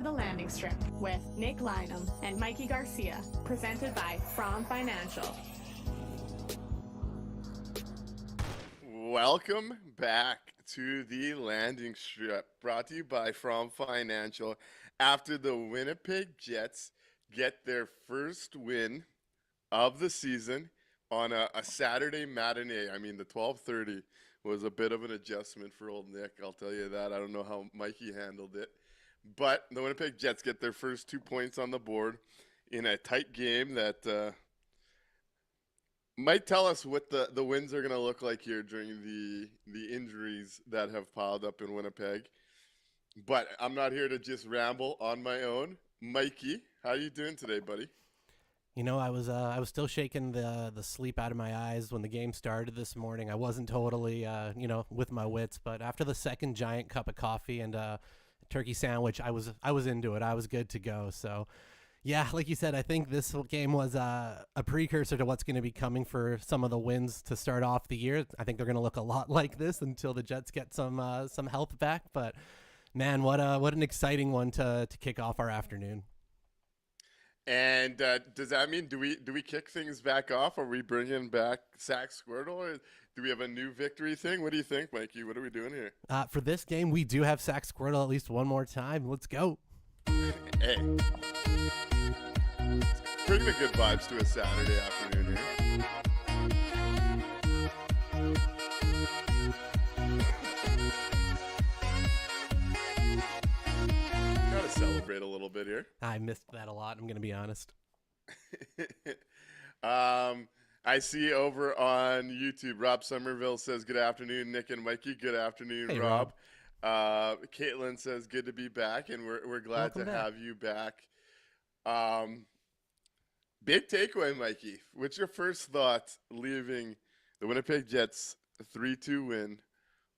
The Landing Strip with Nick Lynham and Mikey Garcia, presented by From Financial. Welcome back to the Landing Strip, brought to you by From Financial. After the Winnipeg Jets get their first win of the season on a Saturday matinee. I mean, the 12:30 was a bit of an adjustment for old Nick, I'll tell you that. I don't know how Mikey handled it. But the Winnipeg Jets get their first 2 points on the board in a tight game that might tell us what the wins are going to look like here during the injuries that have piled up in Winnipeg. But I'm not here to just ramble on my own. Mikey, how you doing today, buddy? I was still shaking the sleep out of my eyes when the game started this morning. I wasn't totally with my wits, but after the second giant cup of coffee and turkey sandwich, I was into it. I was good to go. So yeah, like you said, I think this game was a precursor to what's going to be coming for some of the wins to start off the year. I think they're going to look a lot like this until the Jets get some health back. But man, what an exciting one to kick off our afternoon. And does that mean do we kick things back off? Are we bringing back Sack Squirtle, or do we have a new victory thing? What do you think, Mikey? What are we doing here? For this game, we do have Sack Squirtle at least one more time. Let's go. Hey, bring the good vibes to a Saturday afternoon here. Gotta celebrate a little bit here. I missed that a lot, I'm going to be honest. I see over on YouTube, Rob Somerville says, good afternoon, Nick and Mikey. Good afternoon, Hey, Rob. Caitlin says, good to be back, and we're glad Welcome to back. have you back. Big takeaway, Mikey. What's your first thought leaving the Winnipeg Jets 3-2 win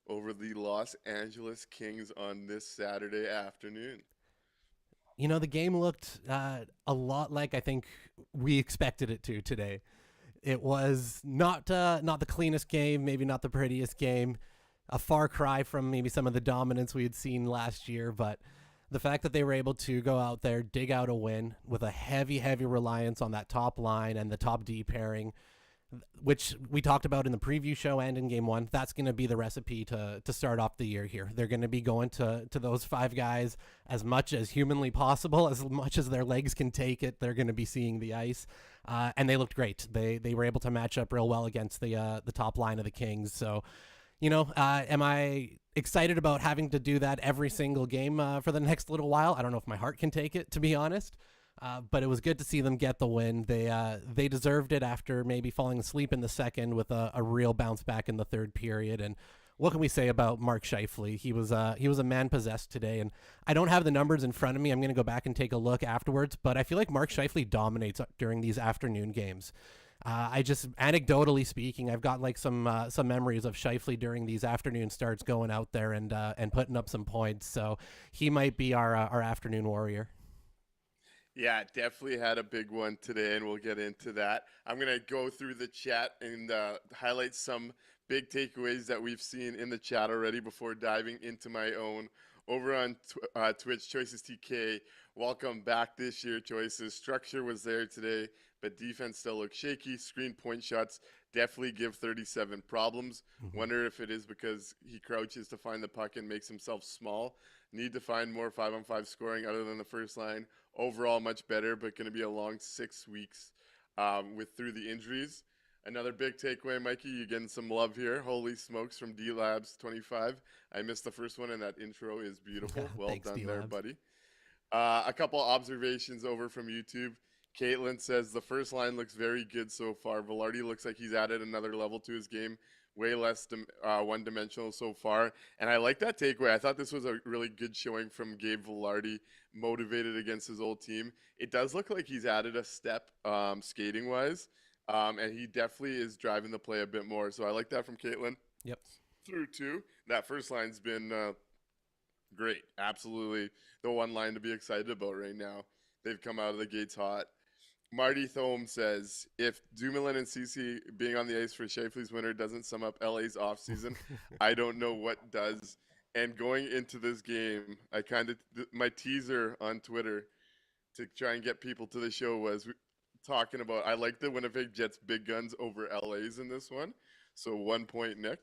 over the Los Angeles Kings on this Saturday afternoon? The game looked a lot like I think we expected it to today. It was not the cleanest game, maybe not the prettiest game, a far cry from maybe some of the dominance we had seen last year, but the fact that they were able to go out there, dig out a win with a heavy reliance on that top line and the top D pairing, which we talked about in the preview show and in game one, that's going to be the recipe to start off the year here. They're going to be going to those five guys as much as humanly possible, as much as their legs can take it. They're going to be seeing the ice, and they looked great. They were able to match up real well against the top line of the Kings. So, am I excited about having to do that every single game for the next little while? I don't know if my heart can take it, to be honest. But it was good to see them get the win. They deserved it after maybe falling asleep in the second with a real bounce back in the third period. And what can we say about Mark Scheifele? He was a man possessed today, and I don't have the numbers in front of me. I'm going to go back and take a look afterwards, but I feel like Mark Scheifele dominates during these afternoon games. I just anecdotally speaking, I've got like some memories of Scheifele during these afternoon starts going out there and putting up some points. So he might be our afternoon warrior. Yeah, definitely had a big one today, and we'll get into that. I'm going to go through the chat and highlight some big takeaways that we've seen in the chat already before diving into my own. Over on Twitch, Choices TK, welcome back this year, Choices. Structure was there today, but defense still looks shaky. Screen point shots definitely give 37 problems. Mm-hmm. Wonder if it is because he crouches to find the puck and makes himself small. Need to find more 5-on-5 scoring other than the first line. Overall, much better, but going to be a long 6 weeks through the injuries. Another big takeaway, Mikey, you getting some love here. Holy smokes from D-Labs 25. I missed the first one, and that intro is beautiful. Well Thanks, done D-Labs. there, buddy. A couple observations over from YouTube. Caitlin says the first line looks very good so far. Velarde looks like he's added another level to his game. Way less one-dimensional so far. And I like that takeaway. I thought this was a really good showing from Gabe Velarde, motivated against his old team. It does look like he's added a step skating-wise, and he definitely is driving the play a bit more. So I like that from Caitlin. Yep. Through two. That first line's been great. Absolutely the one line to be excited about right now. They've come out of the gates hot. Marty Thome says, if Dumoulin and Ceci being on the ice for Scheifele's winter doesn't sum up LA's offseason, I don't know what does. And going into this game, my teaser on Twitter to try and get people to the show was talking about, I like the Winnipeg Jets big guns over LA's in this one. So 1 point, Nick.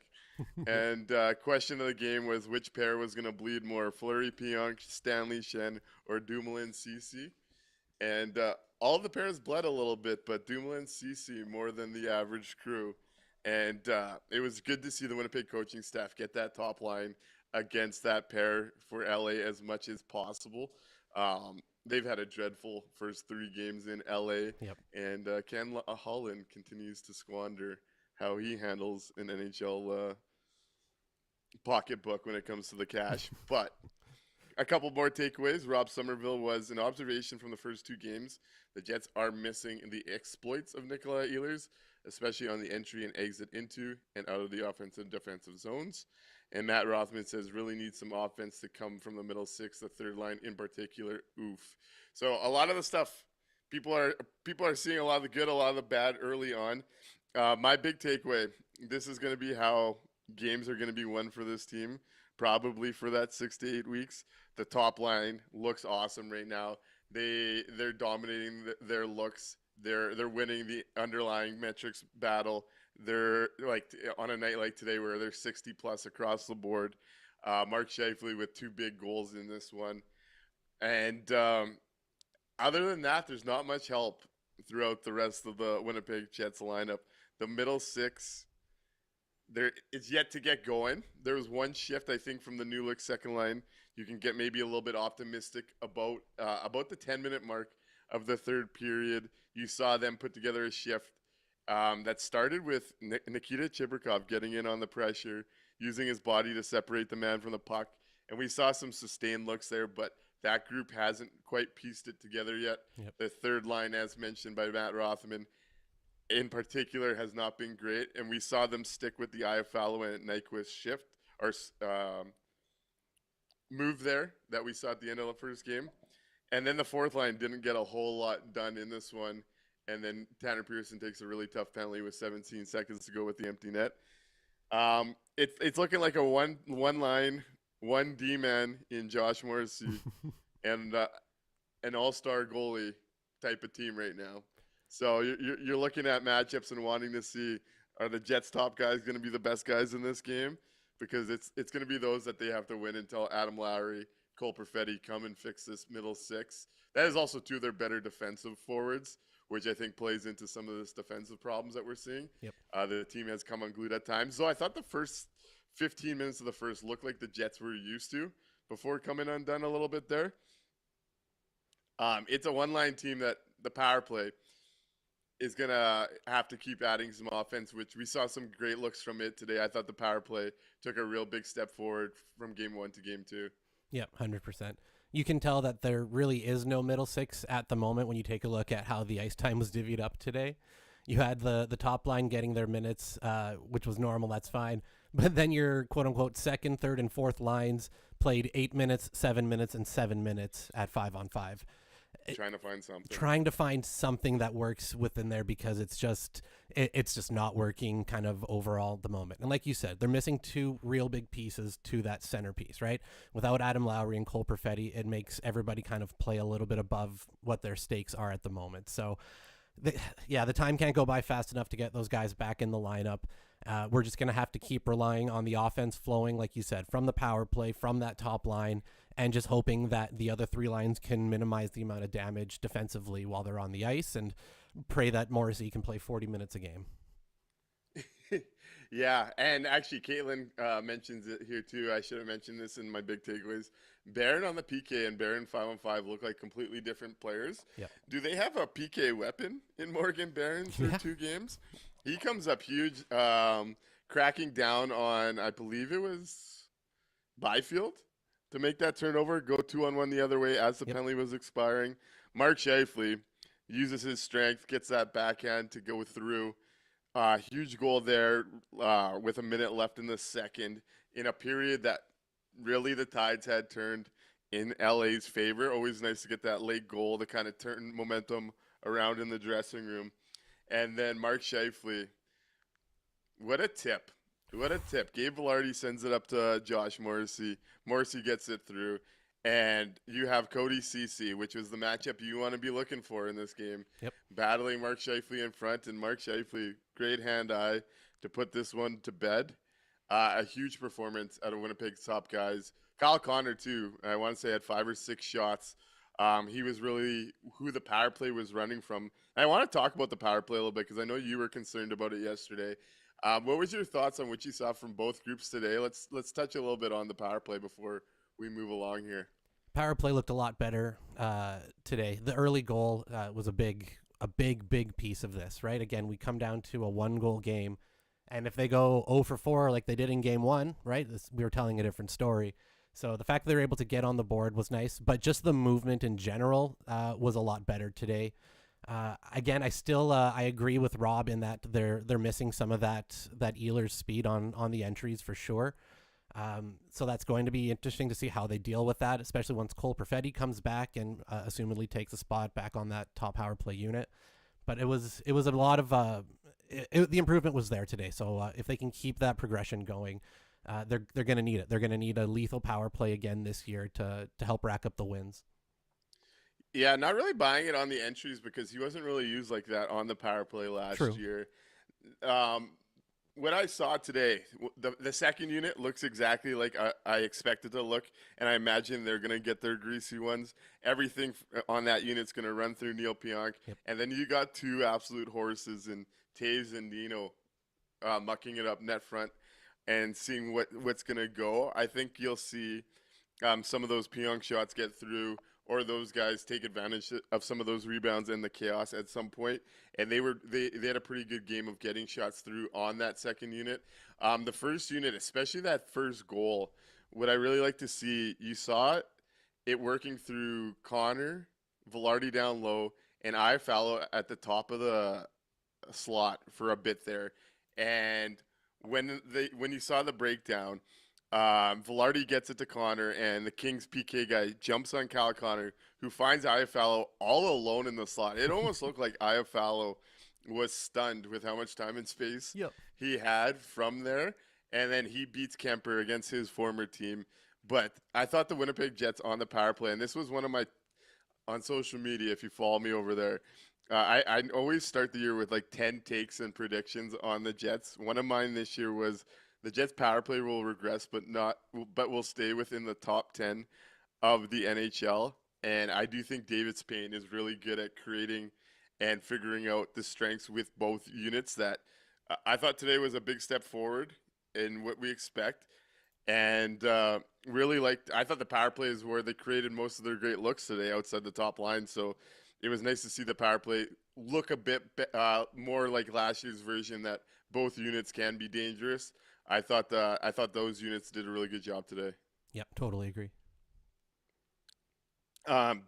And question of the game was which pair was going to bleed more, Fleury Pionk, Stanley Shen, or Dumoulin Ceci? And all the pairs bled a little bit, but Dumoulin Ceci more than the average crew. And it was good to see the Winnipeg coaching staff get that top line against that pair for LA as much as possible. They've had a dreadful first 3 games in LA. Yep. And Ken Holland continues to squander how he handles an NHL pocketbook when it comes to the cash. But A couple more takeaways. Rob Somerville was an observation from the first two games. The Jets are missing the exploits of Nikolai Ehlers, especially on the entry and exit into and out of the offensive and defensive zones. And Matt Rothman says really needs some offense to come from the middle six, the third line in particular. Oof. So a lot of the stuff people are seeing a lot of the good, a lot of the bad early on. My big takeaway: this is going to be how games are going to be won for this team, probably for that 6 to 8 weeks. The top line looks awesome right now. They're dominating their looks. They're winning the underlying metrics battle. They're like on a night like today where they're 60 plus across the board. Mark Scheifele with 2 big goals in this one, and other than that, there's not much help throughout the rest of the Winnipeg Jets lineup. The middle six, it's yet to get going. There was one shift, I think, from the new look second line. You can get maybe a little bit optimistic about the 10-minute mark of the third period. You saw them put together a shift that started with Nikita Chibrikov getting in on the pressure, using his body to separate the man from the puck. And we saw some sustained looks there, but that group hasn't quite pieced it together yet. Yep. The third line, as mentioned by Matt Rothman, in particular, has not been great. And we saw them stick with the Iafallo and Nyquist shift or move there that we saw at the end of the first game. And then the fourth line didn't get a whole lot done in this one. And then Tanner Pearson takes a really tough penalty with 17 seconds to go with the empty net. It's looking like a one line, one D-man in Josh Morrissey and an all-star goalie type of team right now. So you're looking at matchups and wanting to see, are the Jets top guys going to be the best guys in this game? Because it's going to be those that they have to win until Adam Lowry, Cole Perfetti come and fix this middle six. That is also 2 of their better defensive forwards, which I think plays into some of this defensive problems that we're seeing. Yep. The team has come unglued at times. So I thought the first 15 minutes of the first looked like the Jets were used to before coming undone a little bit there. It's a one-line team that the power play is going to have to keep adding some offense, which we saw some great looks from it today. I thought the power play took a real big step forward from game 1 to game 2. Yeah, 100%. You can tell that there really is no middle six at the moment when you take a look at how the ice time was divvied up today. You had the top line getting their minutes, which was normal, that's fine. But then your quote-unquote second, third, and fourth lines played 8 minutes, 7 minutes, and 7 minutes at 5-on-5. Trying to find something that works within there, because it's just not working kind of overall at the moment. And like you said, they're missing 2 real big pieces to that centerpiece, right? Without Adam Lowry and Cole Perfetti, it makes everybody kind of play a little bit above what their stakes are at the moment. So the time can't go by fast enough to get those guys back in the lineup. We're just going to have to keep relying on the offense flowing, like you said, from the power play, from that top line, and just hoping that the other 3 lines can minimize the amount of damage defensively while they're on the ice, and pray that Morrissey can play 40 minutes a game. Yeah, and actually Caitlin mentions it here too. I should have mentioned this in my big takeaways. Barron on the PK and Barron 5-on-5 look like completely different players. Yeah. Do they have a PK weapon in Morgan Barron through 2 games? He comes up huge, cracking down on, I believe it was Byfield, to make that turnover, go 2-on-1 the other way as the penalty was expiring. Mark Scheifele uses his strength, gets that backhand to go through. Huge goal there with a minute left in the second in a period that really the tides had turned in LA's favor. Always nice to get that late goal to kind of turn momentum around in the dressing room. And then Mark Scheifele, what a tip. What a tip. Gabe Velarde sends it up to Josh Morrissey. Morrissey gets it through. And you have Cody Ceci, which is the matchup you want to be looking for in this game. Yep. Battling Mark Scheifele in front. And Mark Scheifele, great hand-eye to put this one to bed. A huge performance out of Winnipeg's top guys. Kyle Connor, too, I want to say had 5 or 6 shots. He was really who the power play was running from. And I want to talk about the power play a little bit because I know you were concerned about it yesterday. What was your thoughts on what you saw from both groups today? Let's touch a little bit on the power play before we move along here. Power play looked a lot better today. The early goal was a big piece of this, right? Again, we come down to a 1-goal game, and if they go 0 for 4 like they did in game 1, right? We were telling a different story. So the fact that they were able to get on the board was nice, but just the movement in general was a lot better today. Again, I agree with Rob in that they're missing some of that Ehlers speed on the entries for sure. So that's going to be interesting to see how they deal with that, especially once Cole Perfetti comes back and assumedly takes a spot back on that top power play unit. But it was a lot of the improvement was there today. So if they can keep that progression going, they're going to need it. They're going to need a lethal power play again this year to help rack up the wins. Yeah, not really buying it on the entries because he wasn't really used like that on the power play last True. year. What I saw today, the second unit looks exactly like I expected to look, and I imagine they're going to get their greasy ones. Everything on that unit's going to run through Neil Pionk, Yep. and then you got two absolute horses in Taves and Dino mucking it up net front and seeing what's going to go. I think you'll see some of those Pionk shots get through, or those guys take advantage of some of those rebounds and the chaos at some point. And they had a pretty good game of getting shots through on that second unit. The first unit, especially that first goal, what I really like to see, you saw it working through Connor, Velarde down low, and Iafallo at the top of the slot for a bit there. And when you saw the breakdown, Velarde gets it to Connor, and the Kings PK guy jumps on Cal Connor, who finds Iafallo all alone in the slot. It almost looked like Iafallo was stunned with how much time and space he had from there, and then he beats Kemper against his former team. But I thought the Winnipeg Jets on the power play, and this was one of my, on social media, if you follow me over there, I always start the year with like 10 takes and predictions on the Jets. One of mine this year was the Jets power play will regress, but will stay within the top 10 of the NHL. And I do think David Spain is really good at creating and figuring out the strengths with both units. That I thought today was a big step forward in what we expect. And I thought the power play is where they created most of their great looks today outside the top line. So it was nice to see the power play look a bit more like last year's version, that both units can be dangerous. I thought those units did a really good job today. Yeah, totally agree.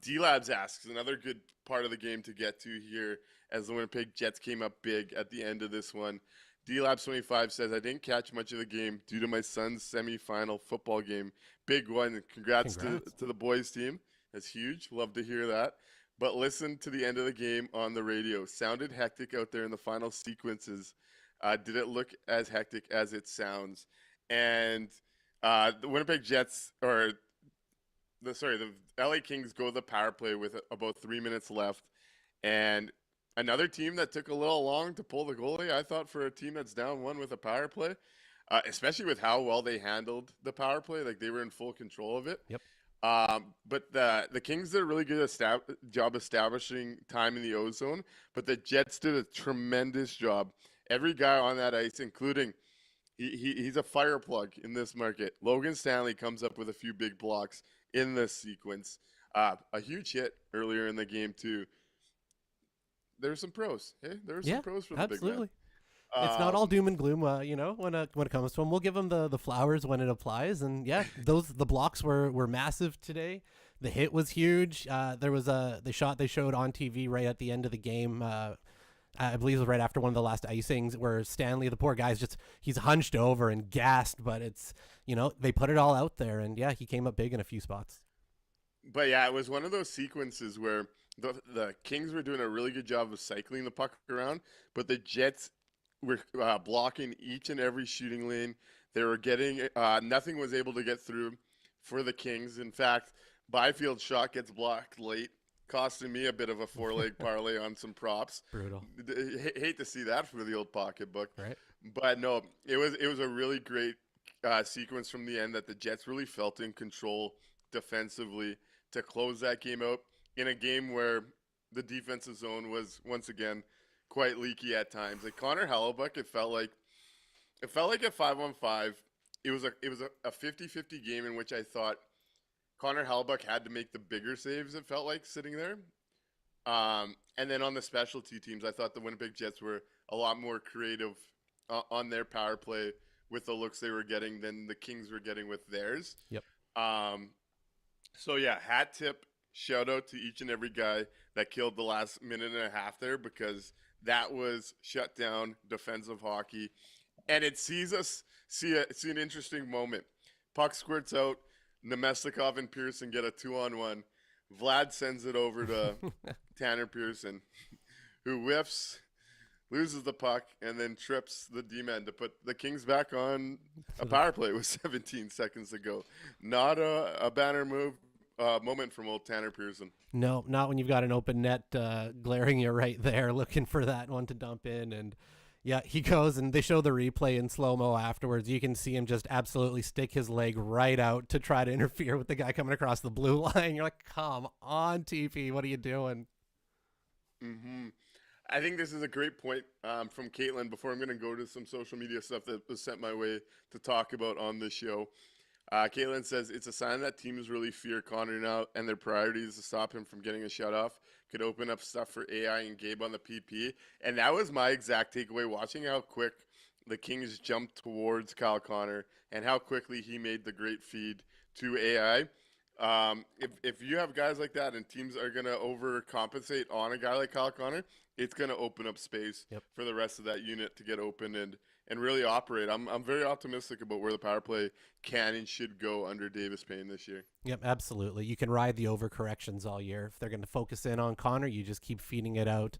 D-Labs asks, another good part of the game to get to here, as the Winnipeg Jets came up big at the end of this one. D-Labs 25 says, I didn't catch much of the game due to my son's semifinal football game. Big one. Congrats. To the boys team. That's huge. Love to hear that. But listen to the end of the game on the radio. Sounded hectic out there in the final sequences. Did it look as hectic as it sounds? And the Winnipeg Jets, the LA Kings go the power play with about 3 minutes left. And another team that took a little long to pull the goalie, I thought, for a team that's down one with a power play, especially with how well they handled the power play. Like, they were in full control of it. Yep. But the Kings did a really good job establishing time in the O-zone, but the Jets did a tremendous job. Every guy on that ice, including he's a fire plug in this market. Logan Stanley comes up with a few big blocks in this sequence. A huge hit earlier in the game too. There's some pros. Hey, there were some pros for the big man. It's not all doom and gloom, when it comes to him. We'll give him the flowers when it applies. And yeah, the blocks were massive today. The hit was huge. There was the shot they showed on TV right at the end of the game. I believe it was right after one of the last icings, where Stanley, the poor guy's he's hunched over and gassed, but it's, they put it all out there, and yeah, he came up big in a few spots. But yeah, it was one of those sequences where the Kings were doing a really good job of cycling the puck around, but the Jets were blocking each and every shooting lane. They were getting nothing was able to get through for the Kings. In fact, Byfield's shot gets blocked late, costing me a bit of a 4-leg parlay on some props. Brutal. Hate to see that for the old pocketbook. Right. But no, it was a really great sequence from the end that the Jets really felt in control defensively to close that game out in a game where the defensive zone was once again quite leaky at times. Like Connor Hellebuck, it felt like at 5-on-5, it was a 50-50 game in which I thought Connor Hellebuck had to make the bigger saves, it felt like, sitting there. And then on the specialty teams, I thought the Winnipeg Jets were a lot more creative on their power play with the looks they were getting than the Kings were getting with theirs. Yep. Um, so yeah, hat tip, shout out to each and every guy that killed the last minute and a half there, because that was shut down defensive hockey, and it sees us see an interesting moment. Puck squirts out, Nemestikov and Pearson get a 2-on-1. Vlad sends it over to Tanner Pearson, who whiffs, loses the puck, and then trips the D-man to put the Kings back on a power play with 17 seconds to go. Not a banner move moment from old Tanner Pearson. No, not when you've got an open net glaring you right there, looking for that one to dump in. And yeah, he goes, and they show the replay in slow-mo afterwards. You can see him just absolutely stick his leg right out to try to interfere with the guy coming across the blue line. You're like, come on, TP, what are you doing? Mm-hmm. I think this is a great point from Caitlin before I'm going to go to some social media stuff that was sent my way to talk about on this show. Caitlin says it's a sign that teams really fear Connor now, and their priority is to stop him from getting a shutoff. Could open up stuff for AI and Gabe on the PP. And that was my exact takeaway, watching how quick the Kings jumped towards Kyle Connor and how quickly he made the great feed to AI. If you have guys like that and teams are going to overcompensate on a guy like Kyle Connor, it's going to open up space for the rest of that unit to get open and really operate. I'm very optimistic about where the power play can and should go under Davis Payne this year. Yep, absolutely. You can ride the overcorrections all year. If they're going to focus in on Connor, you just keep feeding it out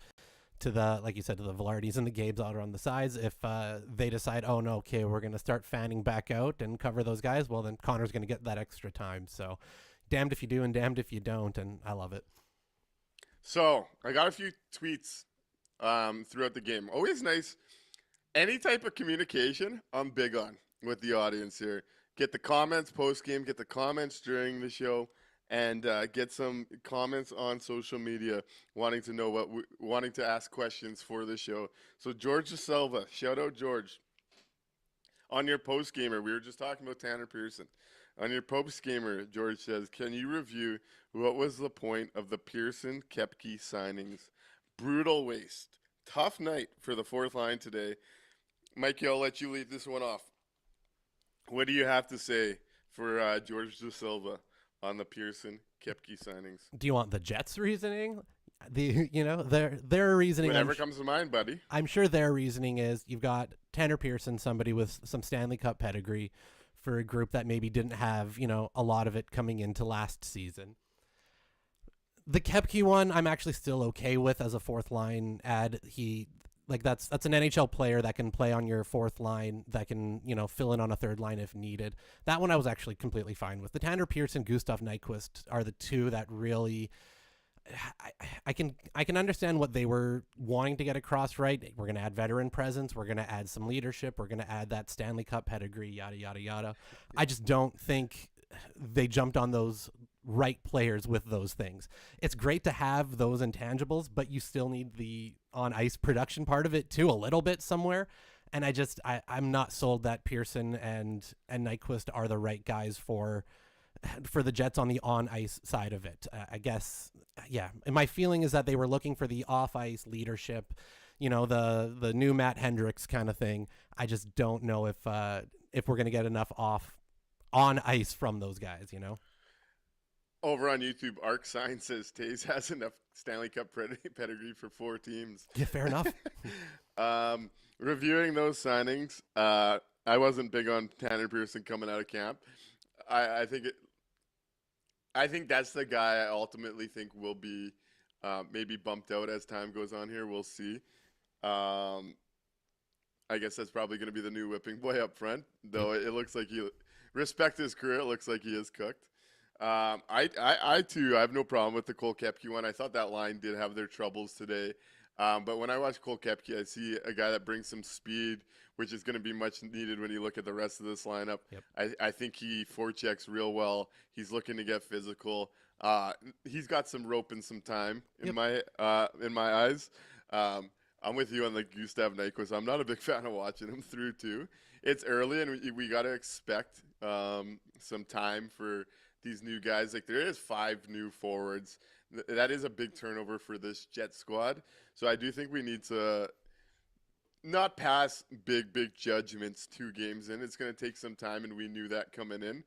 to the, like you said, to the Velardis and the Gabes out on the sides. If they decide, oh no, okay, we're going to start fanning back out and cover those guys, well then Connor's going to get that extra time. So damned if you do and damned if you don't, and I love it. So I got a few tweets throughout the game. Always nice. Any type of communication, I'm big on with the audience here. Get the comments post-game, get the comments during the show, and get some comments on social media wanting to know wanting to ask questions for the show. So George De Silva, shout out George. On your post-gamer, we were just talking about Tanner Pearson. On your post-gamer, George says, can you review what was the point of the Pearson-Koepke signings? Brutal waste. Tough night for the fourth line today. Mikey, I'll let you lead this one off. What do you have to say for George De Silva on the Pearson-Koepke signings? Do you want the Jets' reasoning? Their reasoning. Whatever comes to mind, buddy. I'm sure their reasoning is you've got Tanner Pearson, somebody with some Stanley Cup pedigree, for a group that maybe didn't have, a lot of it coming into last season. The Koepke one, I'm actually still okay with as a fourth line ad. That's an NHL player that can play on your fourth line, that can, fill in on a third line if needed. That one I was actually completely fine with. The Tanner Pearson, Gustav Nyquist are the two that really, I can understand what they were wanting to get across, right? We're going to add veteran presence. We're going to add some leadership. We're going to add that Stanley Cup pedigree, yada, yada, yada. I just don't think they jumped on those right players with those things. It's great to have those intangibles, but you still need the on-ice production part of it too, a little bit somewhere. And I'm not sold that Pearson and Nyquist are the right guys for the Jets on the on-ice side of it. I guess, yeah. And my feeling is that they were looking for the off-ice leadership, the new Matt Hendricks kind of thing. I just don't know if we're going to get enough on ice from those guys, Over on YouTube, Arc Sign says Taze has enough Stanley Cup pedigree for 4 teams. Yeah, fair enough. Reviewing those signings, I wasn't big on Tanner Pearson coming out of camp. I think that's the guy I ultimately think will be maybe bumped out as time goes on here. We'll see. I guess that's probably going to be the new whipping boy up front, though it looks like he respect his career. It looks like he is cooked. I too, I have no problem with the Cole Koepke one. I thought that line did have their troubles today. But when I watch Cole Koepke, I see a guy that brings some speed, which is going to be much needed when you look at the rest of this lineup. Yep. I think he forechecks real well. He's looking to get physical. He's got some rope and some time in my eyes. I'm with you on the Gustav Nyquist. I'm not a big fan of watching him through too. It's early, and we got to expect some time for these new guys. Like, there is 5 new forwards. That is a big turnover for this Jet squad. So I do think we need to not pass big judgments 2 games in. It's going to take some time, and we knew that coming in.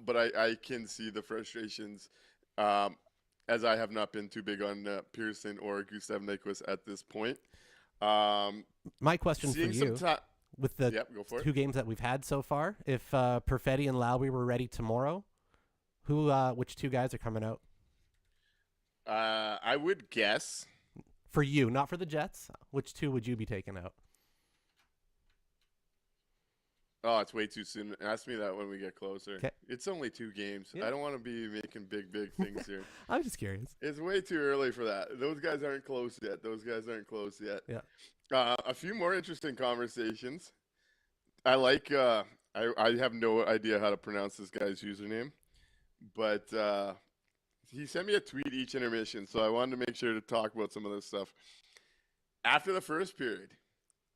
But I can see the frustrations, um, as I have not been too big on Pearson or Gustav Nyquist at this point. Um, My question for seeing some you, time. with the Yep, go for it. 2 games that we've had so far, if Perfetti and Lowry were ready tomorrow, which 2 guys are coming out? I would guess. For you, not for the Jets. Which 2 would you be taking out? Oh, it's way too soon. Ask me that when we get closer. 'Kay. It's only 2 games. Yeah. I don't want to be making big things here. I'm just curious. It's way too early for that. Those guys aren't close yet. Yeah. A few more interesting conversations. I like. I have no idea how to pronounce this guy's username, but he sent me a tweet each intermission, so I wanted to make sure to talk about some of this stuff. After the first period,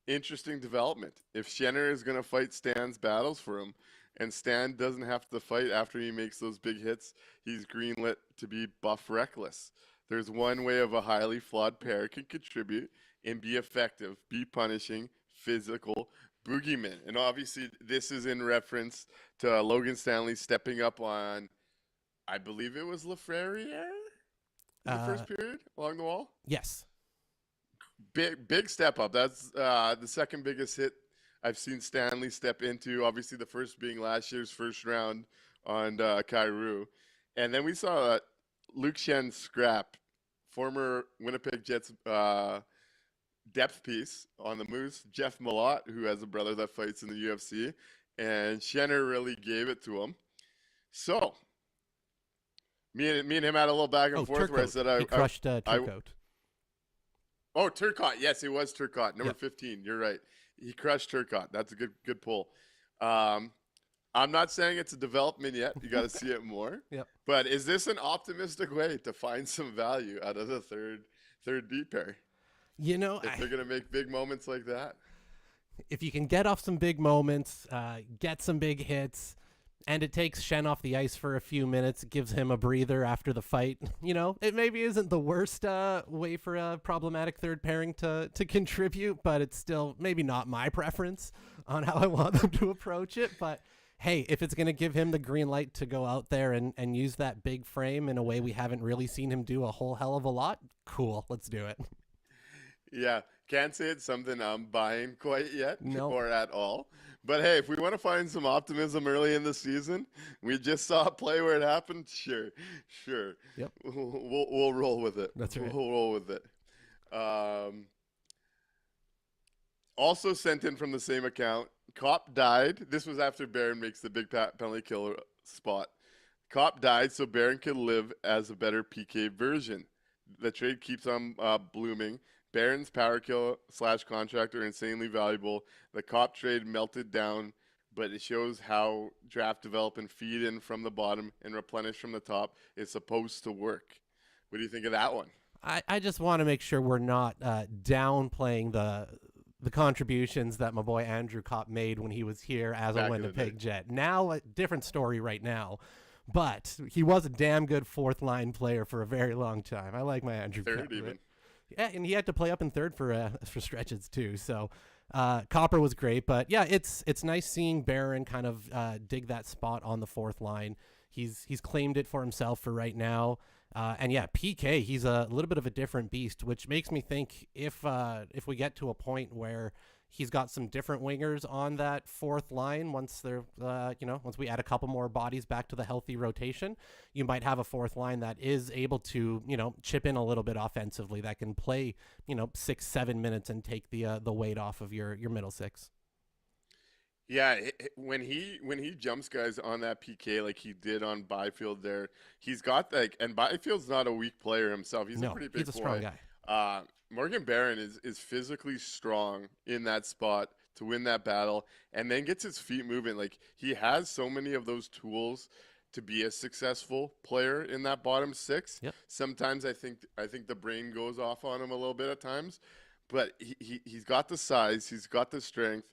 interesting development. If Schenner is going to fight Stan's battles for him, and Stan doesn't have to fight after he makes those big hits, he's greenlit to be buff reckless. There's one way of a highly flawed pair can contribute and be effective, be punishing, physical, boogeyman. And obviously, this is in reference to Logan Stanley stepping up on, I believe it was Lafreniere in the first period along the wall. Yes. Big step up. That's the second biggest hit I've seen Stanley step into. Obviously, the first being last year's first round on Kyrou. And then we saw Luke Shen scrap, former Winnipeg Jets depth piece on the Moose, Jeff Malott, who has a brother that fights in the UFC. And Schenner really gave it to him. So, me and him had a little back and forth where I said he crushed Turcotte. Oh, Turcotte. Yes, it was Turcotte. Number Yep. 15. You're right. He crushed Turcotte. That's a good pull. I'm not saying it's a development yet. You got to see it more. Yep. But is this an optimistic way to find some value out of the third D pair? You know, If they're going to make big moments like that. if you can get off some big moments, get some big hits, and it takes Shen off the ice for a few minutes, it gives him a breather after the fight, you know, it maybe isn't the worst way for a problematic third pairing to contribute, but it's still maybe not my preference on how I want them to approach it. But hey, if it's going to give him the green light to go out there and use that big frame in a way we haven't really seen him do a whole hell of a lot, cool, let's do it. Yeah, can't say it's something I'm buying quite yet No. or at all. But hey, if we want to find some optimism early in the season, we just saw a play where it happened. Sure. Yep. We'll roll with it. That's right. We'll roll with it. Also sent in from the same account, Cop died. This was after Barron makes the big penalty kill spot. Cop died so Barron could live as a better PK version. The trade keeps on blooming. Barron's power kill / contract are insanely valuable. The Cop trade melted down, but it shows how draft develop and feed in from the bottom and replenish from the top is supposed to work. What do you think of that one? I just want to make sure we're not downplaying the contributions that my boy Andrew Kopp made when he was here as Back a in the Winnipeg Jet. Now, a different story right now. But he was a damn good fourth line player for a very long time. I like my Andrew Third Kopp. even. Yeah, and he had to play up in third for stretches too. So Copper was great, but yeah, it's nice seeing Barron kind of dig that spot on the fourth line. He's claimed it for himself for right now. And yeah, PK, he's a little bit of a different beast, which makes me think if we get to a point where he's got some different wingers on that fourth line, once they're once we add a couple more bodies back to the healthy rotation, you might have a fourth line that is able to chip in a little bit offensively, that can play 6-7 minutes and take the weight off of your middle six. Yeah, when he jumps guys on that PK like he did on Byfield there, he's got and Byfield's not a weak player himself. He's a pretty big he's a strong boy. guy. Morgan Barron is physically strong in that spot to win that battle, and then gets his feet moving. Like, he has so many of those tools to be a successful player in that bottom six. Yep. Sometimes I think the brain goes off on him a little bit at times, but he's got the size, he's got the strength,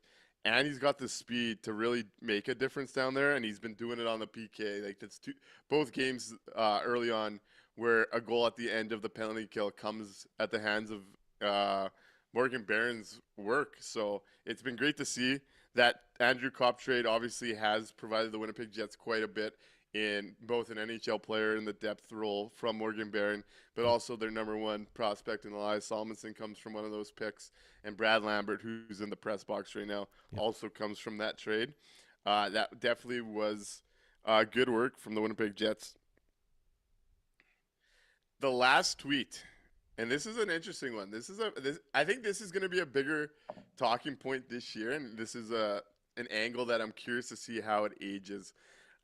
and he's got the speed to really make a difference down there. And he's been doing it on the PK. Like, that's both games early on, where a goal at the end of the penalty kill comes at the hands of Morgan Barron's work. So it's been great to see. that Andrew Kopp trade obviously has provided the Winnipeg Jets quite a bit in both an NHL player in the depth role from Morgan Barron, but also their number one prospect in Elias Salmonson comes from one of those picks, and Brad Lambert, who's in the press box right now, also comes from that trade. That definitely was good work from the Winnipeg Jets. The last tweet, and this is an interesting one. I think this is going to be a bigger talking point this year, and this is an angle that I'm curious to see how it ages.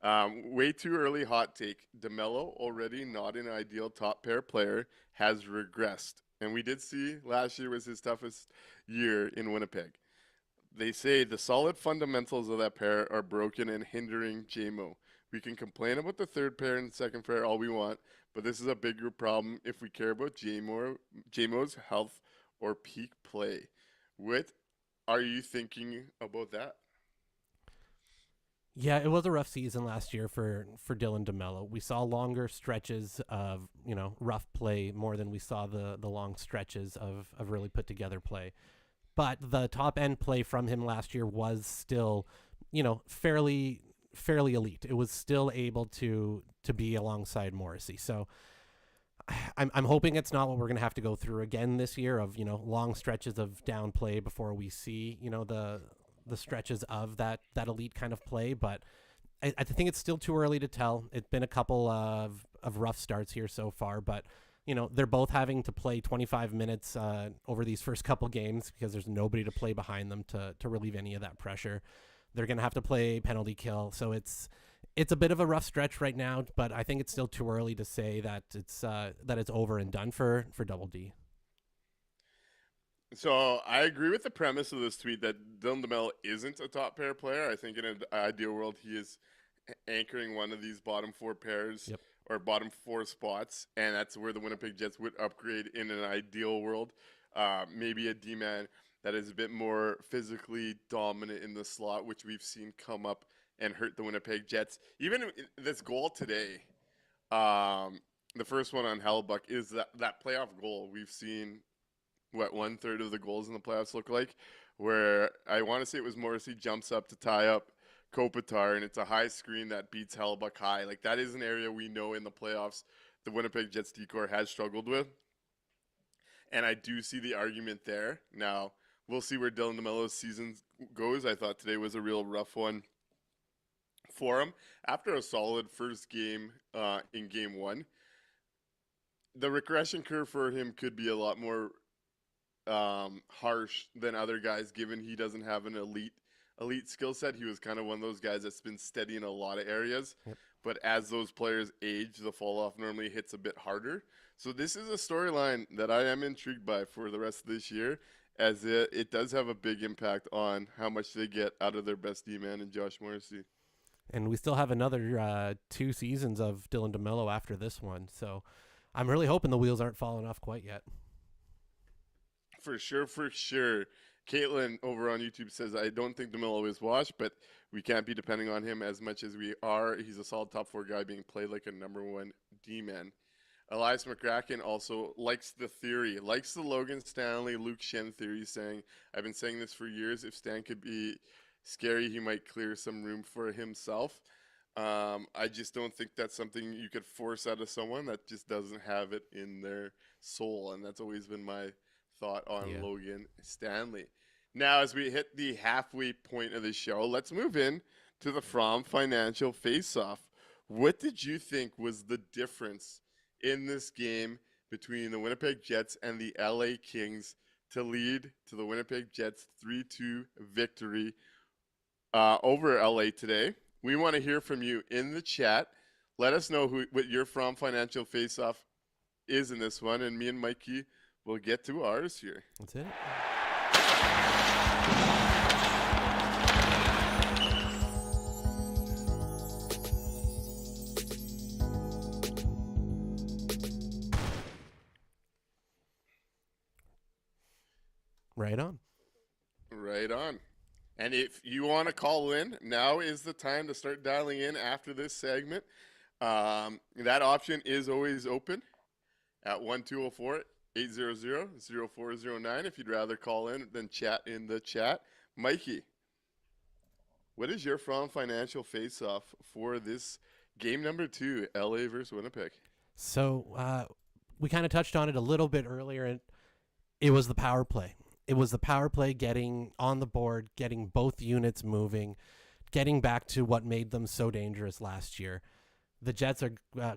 Way too early hot take. DeMello, already not an ideal top pair player, has regressed. And we did see last year was his toughest year in Winnipeg. They say the solid fundamentals of that pair are broken and hindering JMO. We can complain about the third pair and second pair all we want, but this is a bigger problem if we care about JMO's health or peak play. What are you thinking about that? Yeah, it was a rough season last year for Dylan DeMello. We saw longer stretches of, rough play more than we saw the long stretches of really put together play. But the top end play from him last year was still, fairly elite. It was still able to be alongside Morrissey. So I'm hoping it's not what we're going to have to go through again this year of, long stretches of down play before we see, the stretches of that elite kind of play. But I think it's still too early to tell. It's been a couple of rough starts here so far, but they're both having to play 25 minutes over these first couple games because there's nobody to play behind them to relieve any of that pressure. They're going to have to play penalty kill. So it's a bit of a rough stretch right now, but I think it's still too early to say that it's over and done for Double D. So I agree with the premise of this tweet that Dylan DeMello isn't a top pair player. I think in an ideal world, he is anchoring one of these bottom four pairs or bottom four spots, and that's where the Winnipeg Jets would upgrade in an ideal world. Maybe a D-man that is a bit more physically dominant in the slot, which we've seen come up and hurt the Winnipeg Jets. Even this goal today, the first one on Hellebuck, is that playoff goal we've seen. What 1/3 of the goals in the playoffs look like, where I want to say it was Morrissey jumps up to tie up Kopitar, and it's a high screen that beats Hellebuck high. Like, that is an area we know in the playoffs the Winnipeg Jets D-corps has struggled with. And I do see the argument there. Now, we'll see where Dylan DeMello's season goes. I thought today was a real rough one for him. After a solid first game in game one, the regression curve for him could be a lot more harsh than other guys, given he doesn't have an elite skill set. He was kind of one of those guys that's been steady in a lot of areas. But as those players age, the fall off normally hits a bit harder. So this is a storyline that I am intrigued by for the rest of this year, as it does have a big impact on how much they get out of their best D-man in Josh Morrissey. And we still have another 2 seasons of Dylan DeMello after this one. So I'm really hoping the wheels aren't falling off quite yet. For sure. Caitlin over on YouTube says, I don't think DeMello is washed, but we can't be depending on him as much as we are. He's a solid top 4 guy being played like a number 1 D-man. Elias McCracken also likes the theory, likes the Logan Stanley, Luke Shen theory, saying, I've been saying this for years. If Stan could be scary, he might clear some room for himself. I just don't think that's something you could force out of someone that just doesn't have it in their soul, and that's always been my thought on Logan Stanley. Now, as we hit the halfway point of the show, let's move in to the From Financial Face-Off. What did you think was the difference in this game between the Winnipeg Jets and the LA Kings to lead to the Winnipeg Jets 3-2 victory over LA today? We want to hear from you in the chat. Let us know what your From Financial Face-Off is in this one, and me and Mikey we'll get to ours here. That's it. Right on. Right on. And if you want to call in, now is the time to start dialing in after this segment. That option is always open at 1204-800-0409 if you'd rather call in than chat in the chat. Mikey, What is your From Financial face-off for this game number 2, LA versus Winnipeg? So we kind of touched on it a little bit earlier, and it was the power play. It was the power play getting on the board, getting both units moving, getting back to what made them so dangerous last year. The Jets are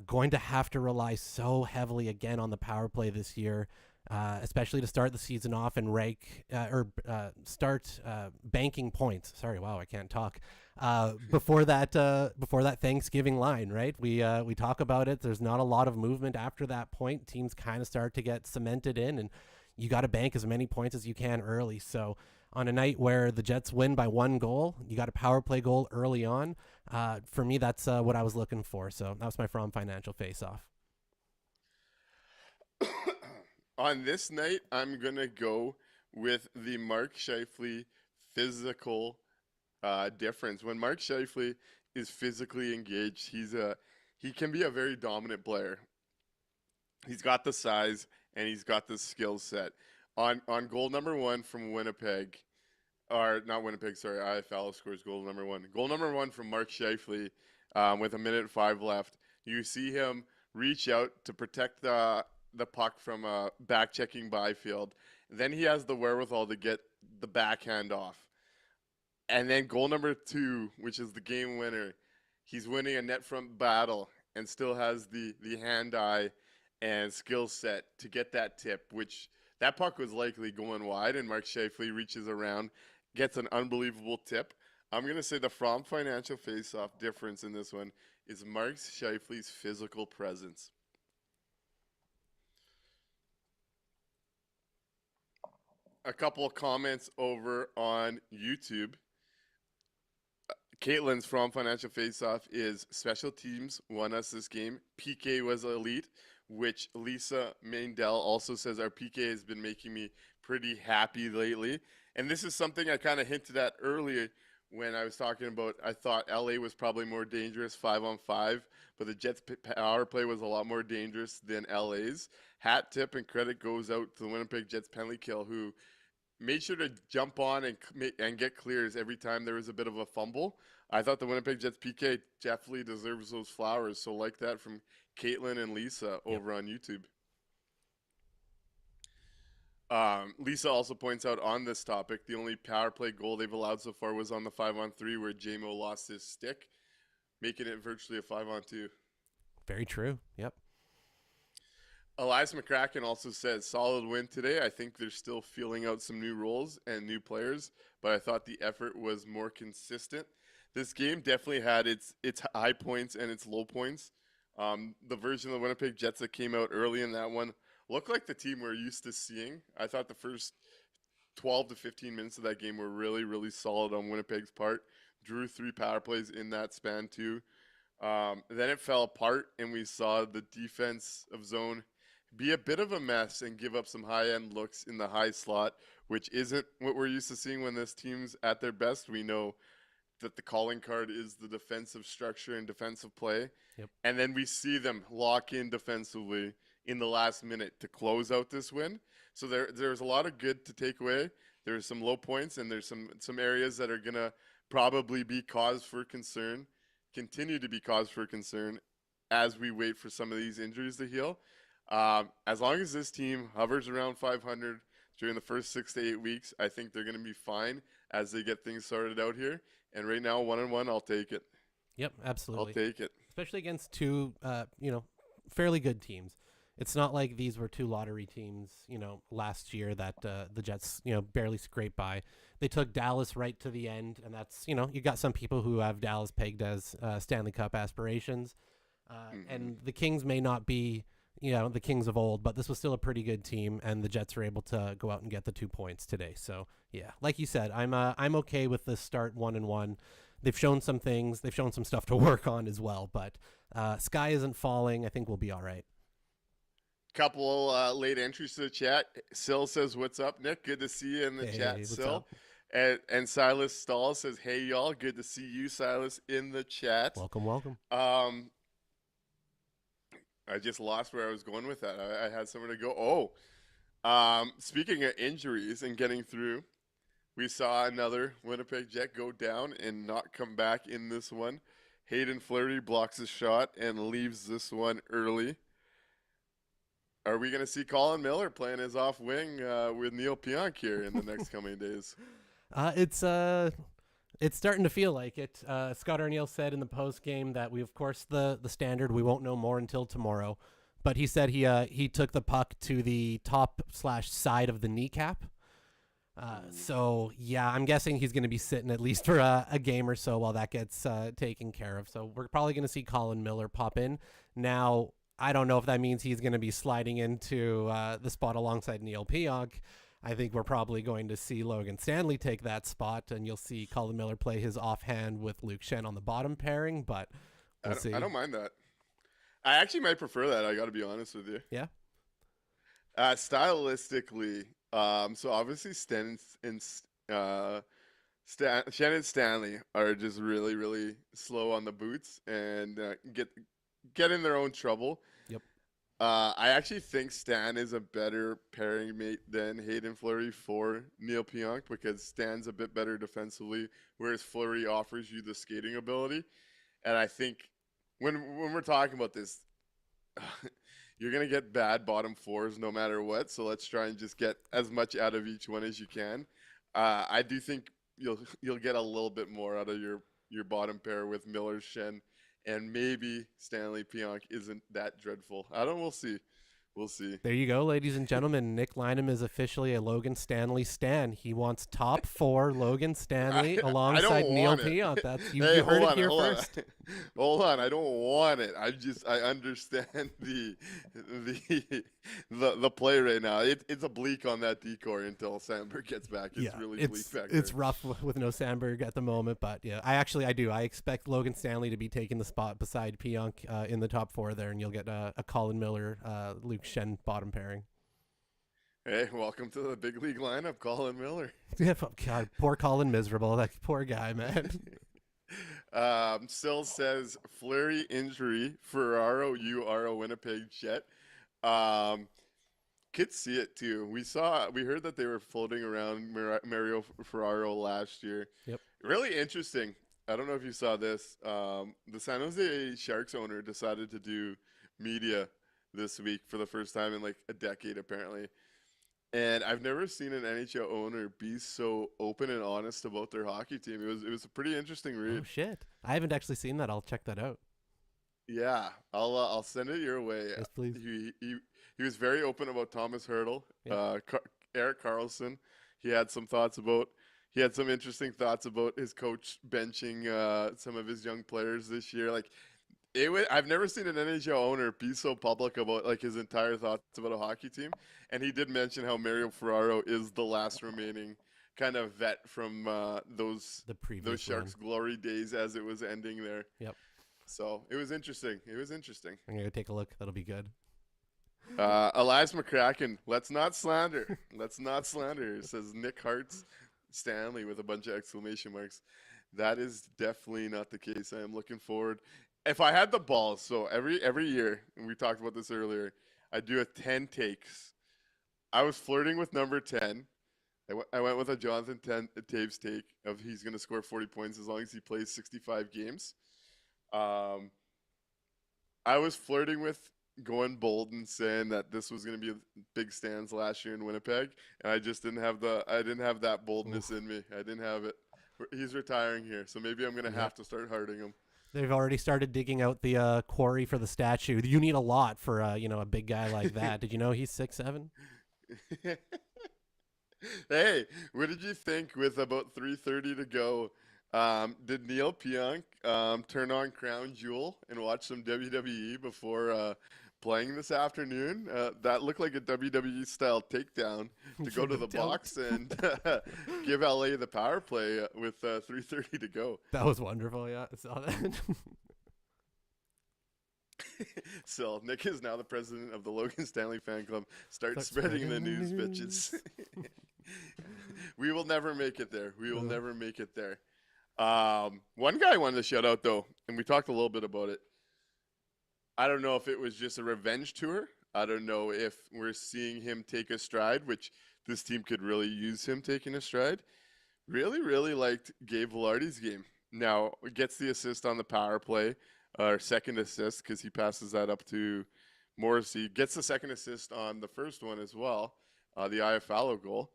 going to have to rely so heavily again on the power play this year, especially to start the season off and start banking points. Sorry, wow, I can't talk. Before that Thanksgiving line, right? We talk about it. There's not a lot of movement after that point. Teams kind of start to get cemented in, and you got to bank as many points as you can early. So on a night where the Jets win by 1 goal, you got a power play goal early on. For me, that's what I was looking for. So that was my From Financial face-off. On this night, I'm going to go with the Mark Scheifele physical difference. When Mark Scheifele is physically engaged, he can be a very dominant player. He's got the size and he's got the skill set. On goal number 1 from Winnipeg, or not Winnipeg, sorry, IFL scores goal number 1. Goal number 1 from Mark Scheifele with 1:05 left. You see him reach out to protect the puck from a back-checking Byfield. Then he has the wherewithal to get the backhand off. And then goal number 2, which is the game winner, he's winning a net front battle and still has the hand-eye and skill set to get that tip, which that puck was likely going wide, and Mark Scheifele reaches around, gets an unbelievable tip. I'm going to say the From Financial face-off difference in this one is Mark Scheifele's physical presence. A couple of comments over on YouTube. Caitlin's From Financial face-off is special teams won us this game. PK was elite, which Lisa Mandel also says our PK has been making me pretty happy lately. And this is something I kind of hinted at earlier when I was talking about I thought LA was probably more dangerous 5-on-5, but the Jets' power play was a lot more dangerous than LA's. Hat tip and credit goes out to the Winnipeg Jets penalty kill, who made sure to jump on and get clears every time there was a bit of a fumble. I thought the Winnipeg Jets PK definitely deserves those flowers. So like that from Caitlin and Lisa over on YouTube. Lisa also points out on this topic, the only power play goal they've allowed so far was on the 5-on-3 where JMO lost his stick, making it virtually a 5-on-2. Very true. Yep. Elias McCracken also says, solid win today. I think they're still feeling out some new roles and new players, but I thought the effort was more consistent. This game definitely had its high points and its low points. The version of the Winnipeg Jets that came out early in that one looked like the team we're used to seeing. I thought the first 12 to 15 minutes of that game were really, really solid on Winnipeg's part. Drew 3 power plays in that span too. Then it fell apart, and we saw the defense of zone be a bit of a mess and give up some high-end looks in the high slot, which isn't what we're used to seeing when this team's at their best. We know that the calling card is the defensive structure and defensive play. Yep. And then we see them lock in defensively in the last minute to close out this win. So there's a lot of good to take away. There's some low points, and there's some areas that are going to probably be cause for concern, continue to be cause for concern as we wait for some of these injuries to heal. As long as this team hovers around 500 during the first 6 to 8 weeks, I think they're going to be fine as they get things sorted out here. And right now, 1-1, I'll take it. Yep, absolutely. I'll take it. Especially against 2, fairly good teams. It's not like these were 2 lottery teams, last year that the Jets, barely scraped by. They took Dallas right to the end, and that's, you got some people who have Dallas pegged as Stanley Cup aspirations. And the Kings may not be, the Kings of old, but this was still a pretty good team, and the Jets were able to go out and get the 2 points today. So, yeah, like you said, I'm okay with this start 1-1. They've shown some things. They've shown some stuff to work on as well, but sky isn't falling. I think we'll be all right. Couple late entries to the chat. Sil says, what's up, Nick? Good to see you in the chat, Sil. And Silas Stahl says, hey, y'all. Good to see you, Silas, in the chat. Welcome. I just lost where I was going with that. I had somewhere to go. Speaking of injuries and getting through, We saw another Winnipeg Jet go down and not come back in this one. Hayden Fleury blocks a shot and leaves this one early. Are we going to see Colin Miller playing his off wing with Neil Pionk here in the next coming days? It's starting to feel like it. Scott Arniel said in the post game that we, of course, the standard, we won't know more until tomorrow. But he said he took the puck to the top/side of the kneecap. So, yeah, I'm guessing he's going to be sitting at least for a game or so while that gets taken care of. So we're probably going to see Colin Miller pop in. Now, I don't know if that means he's going to be sliding into the spot alongside Neil Pionk. I think we're probably going to see Logan Stanley take that spot, and you'll see Colin Miller play his offhand with Luke Shen on the bottom pairing, but we'll see. I don't mind that. I actually might prefer that, I got to be honest with you. Yeah? Stylistically, so obviously Shen and Stanley are just really, really slow on the boots and get in their own trouble. Yep. I actually think Stan is a better pairing mate than Hayden Fleury for Neil Pionk because Stan's a bit better defensively, whereas Fleury offers you the skating ability. And I think when we're talking about this, you're going to get bad bottom fours no matter what. So let's try and just get as much out of each one as you can. I do think you'll get a little bit more out of your bottom pair with Miller, Shen, and maybe Stanley Pionk isn't that dreadful. We'll see. We'll see. There you go, ladies and gentlemen. Nik Lynam is officially a Logan Stanley stan. He wants top 4 Logan Stanley alongside Neil Pionk. That's you heard it here first. Hold on, I don't want it. I understand the play right now. It's a bleak on that decor until Sandberg gets back. It's really bleak back there. It's rough with no Sandberg at the moment, but yeah, I do. I expect Logan Stanley to be taking the spot beside Pionk in the top 4 there, and you'll get a Colin Miller, Luke Shen bottom pairing. Hey, welcome to the big league lineup, Colin Miller. Yeah, God, poor Colin, miserable. That poor guy, man. Still says Fleury injury, Ferraro URO Winnipeg Jet. Could see it too. We heard that they were floating around Mario Ferraro last year. Yep. Really interesting. I don't know if you saw this. The San Jose Sharks owner decided to do media this week for the first time in like a decade, apparently. And I've never seen an NHL owner be so open and honest about their hockey team. It was a pretty interesting read. Oh shit! I haven't actually seen that. I'll check that out. Yeah, I'll send it your way. Yes, please. He was very open about Thomas Hertl, Yeah. Eric Carlson. He had some interesting thoughts about his coach benching some of his young players this year. Like I've never seen an NHL owner be so public about like his entire thoughts about a hockey team. And he did mention how Mario Ferraro is the last remaining kind of vet from those Sharks glory days as it was ending there. Yep. So it was interesting. I'm gonna go take a look. That'll be good. Elias McCracken, let's not slander. Says Nick Hart's Stanley with a bunch of exclamation marks. That is definitely not the case. I am looking forward. If I had the balls, so every year, and we talked about this earlier, I do a 10 takes. I was flirting with number 10. I went with a Jonathan Taves take of he's going to score 40 points as long as he plays 65 games. I was flirting with going bold and saying that this was going to be big stands last year in Winnipeg, and I just didn't have that boldness in me. I didn't have it. He's retiring here, so maybe I'm going to have to start hurting him. They've already started digging out the quarry for the statue. You need a lot for a big guy like that. Did you know he's 6'7"? Hey, what did you think with about 3:30 to go? Did Neil Pionk turn on Crown Jewel and watch some WWE before playing this afternoon? That looked like a WWE style takedown to go to the box and give LA the power play with 3:30 to go. That was wonderful. Yeah, I saw that. So Nick is now the president of the Logan Stanley fan club. Start spreading the news, bitches. We will never make it there. Never make it there. One guy I wanted to shout out though, and we talked a little bit about it. I don't know if it was just a revenge tour. I don't know if we're seeing him take a stride, which this team could really use him taking a stride. Really liked Gabe Velarde's game. Now, gets the assist on the power play, or second assist, because he passes that up to Morrissey. Gets the second assist on the first one as well, the Iafallo goal.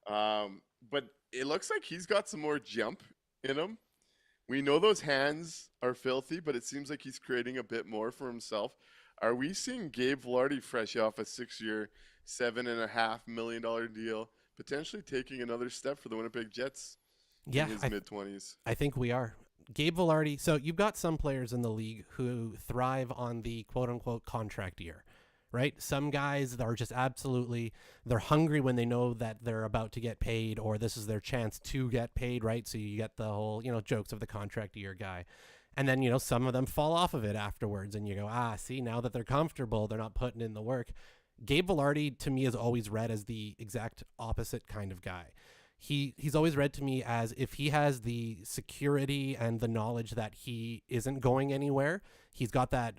But it looks like he's got some more jump in him. We know those hands are filthy, but it seems like he's creating a bit more for himself. Are we seeing Gabe Velarde fresh off a 6-year, $7.5 million deal, potentially taking another step for the Winnipeg Jets Yeah, in his mid-20s? I think we are. Gabe Velarde. So you've got some players in the league who thrive on the quote unquote contract year, right? Some guys are just absolutely, they're hungry when they know that they're about to get paid or this is their chance to get paid, right? So you get the whole, jokes of the contract year guy. And then, some of them fall off of it afterwards and you go, see, now that they're comfortable, they're not putting in the work. Gabe Velarde to me is always read as the exact opposite kind of guy. He's always read to me as if he has the security and the knowledge that he isn't going anywhere, he's got that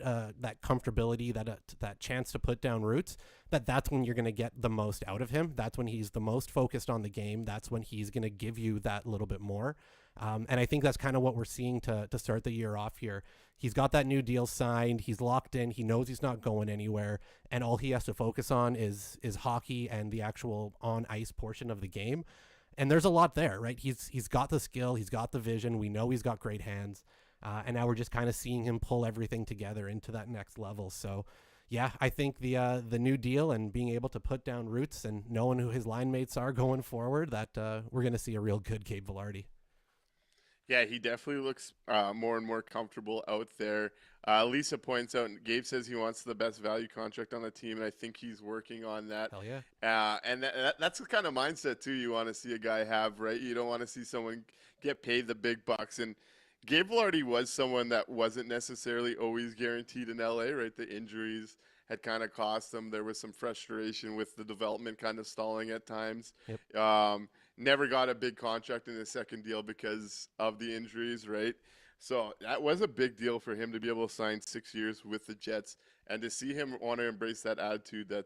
comfortability, that chance to put down roots, that's when you're going to get the most out of him. That's when he's the most focused on the game. That's when he's going to give you that little bit more. And I think that's kind of what we're seeing to start the year off here. He's got that new deal signed. He's locked in. He knows he's not going anywhere. And all he has to focus on is hockey and the actual on-ice portion of the game. And there's a lot there, right? He's got the skill. He's got the vision. We know he's got great hands. And now we're just kind of seeing him pull everything together into that next level. So, yeah, I think the new deal and being able to put down roots and knowing who his line mates are going forward, that we're going to see a real good Gabe Velarde. Yeah, he definitely looks more and more comfortable out there. Lisa points out, Gabe says he wants the best value contract on the team, and I think he's working on that. Hell yeah. And that's the kind of mindset, too, you want to see a guy have, right? You don't want to see someone get paid the big bucks. And Gabe Velarde was someone that wasn't necessarily always guaranteed in LA, right? The injuries had kind of cost him. There was some frustration with the development kind of stalling at times. Yep. Never got a big contract in his second deal because of the injuries, right? So that was a big deal for him to be able to sign 6 years with the Jets and to see him want to embrace that attitude that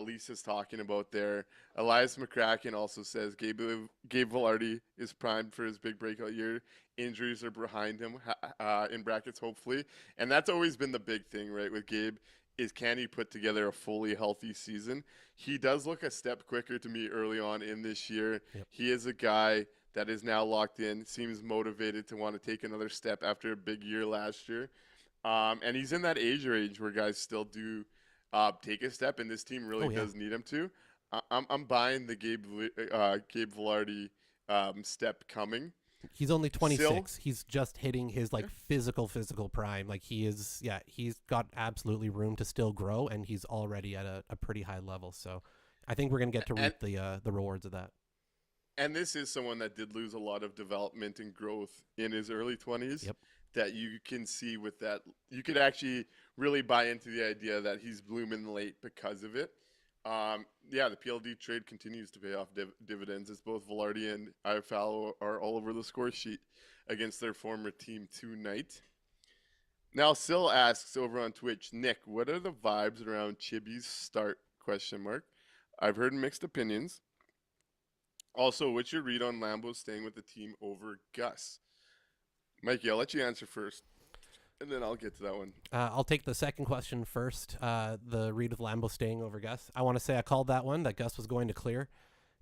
Lisa's talking about there. Elias McCracken also says Gabe Velarde is primed for his big breakout year. Injuries are behind him, in brackets, hopefully. And that's always been the big thing, right, with Gabe, is can he put together a fully healthy season? He does look a step quicker to me early on in this year. Yep. He is a guy that is now locked in, seems motivated to want to take another step after a big year last year. And he's in that age range where guys still do take a step, and this team really does need him to. I'm buying the Gabe Velarde step coming. He's only 26. Still, he's just hitting his physical prime. Like he's got absolutely room to still grow, and he's already at a pretty high level. So I think we're going to get to reap the rewards of that. And this is someone that did lose a lot of development and growth in his early 20s. Yep. That you can see with that. You could actually really buy into the idea that he's blooming late because of it. The PLD trade continues to pay off dividends as both Velarde and Iafallo are all over the score sheet against their former team tonight. Now, Sil asks over on Twitch, Nick, what are the vibes around Chibi's start? ? I've heard mixed opinions. Also, what's your read on Lambo staying with the team over Gus? Mikey, I'll let you answer first, and then I'll get to that one. I'll take the second question first. The read of Lambo staying over Gus. I want to say I called that one, that Gus was going to clear.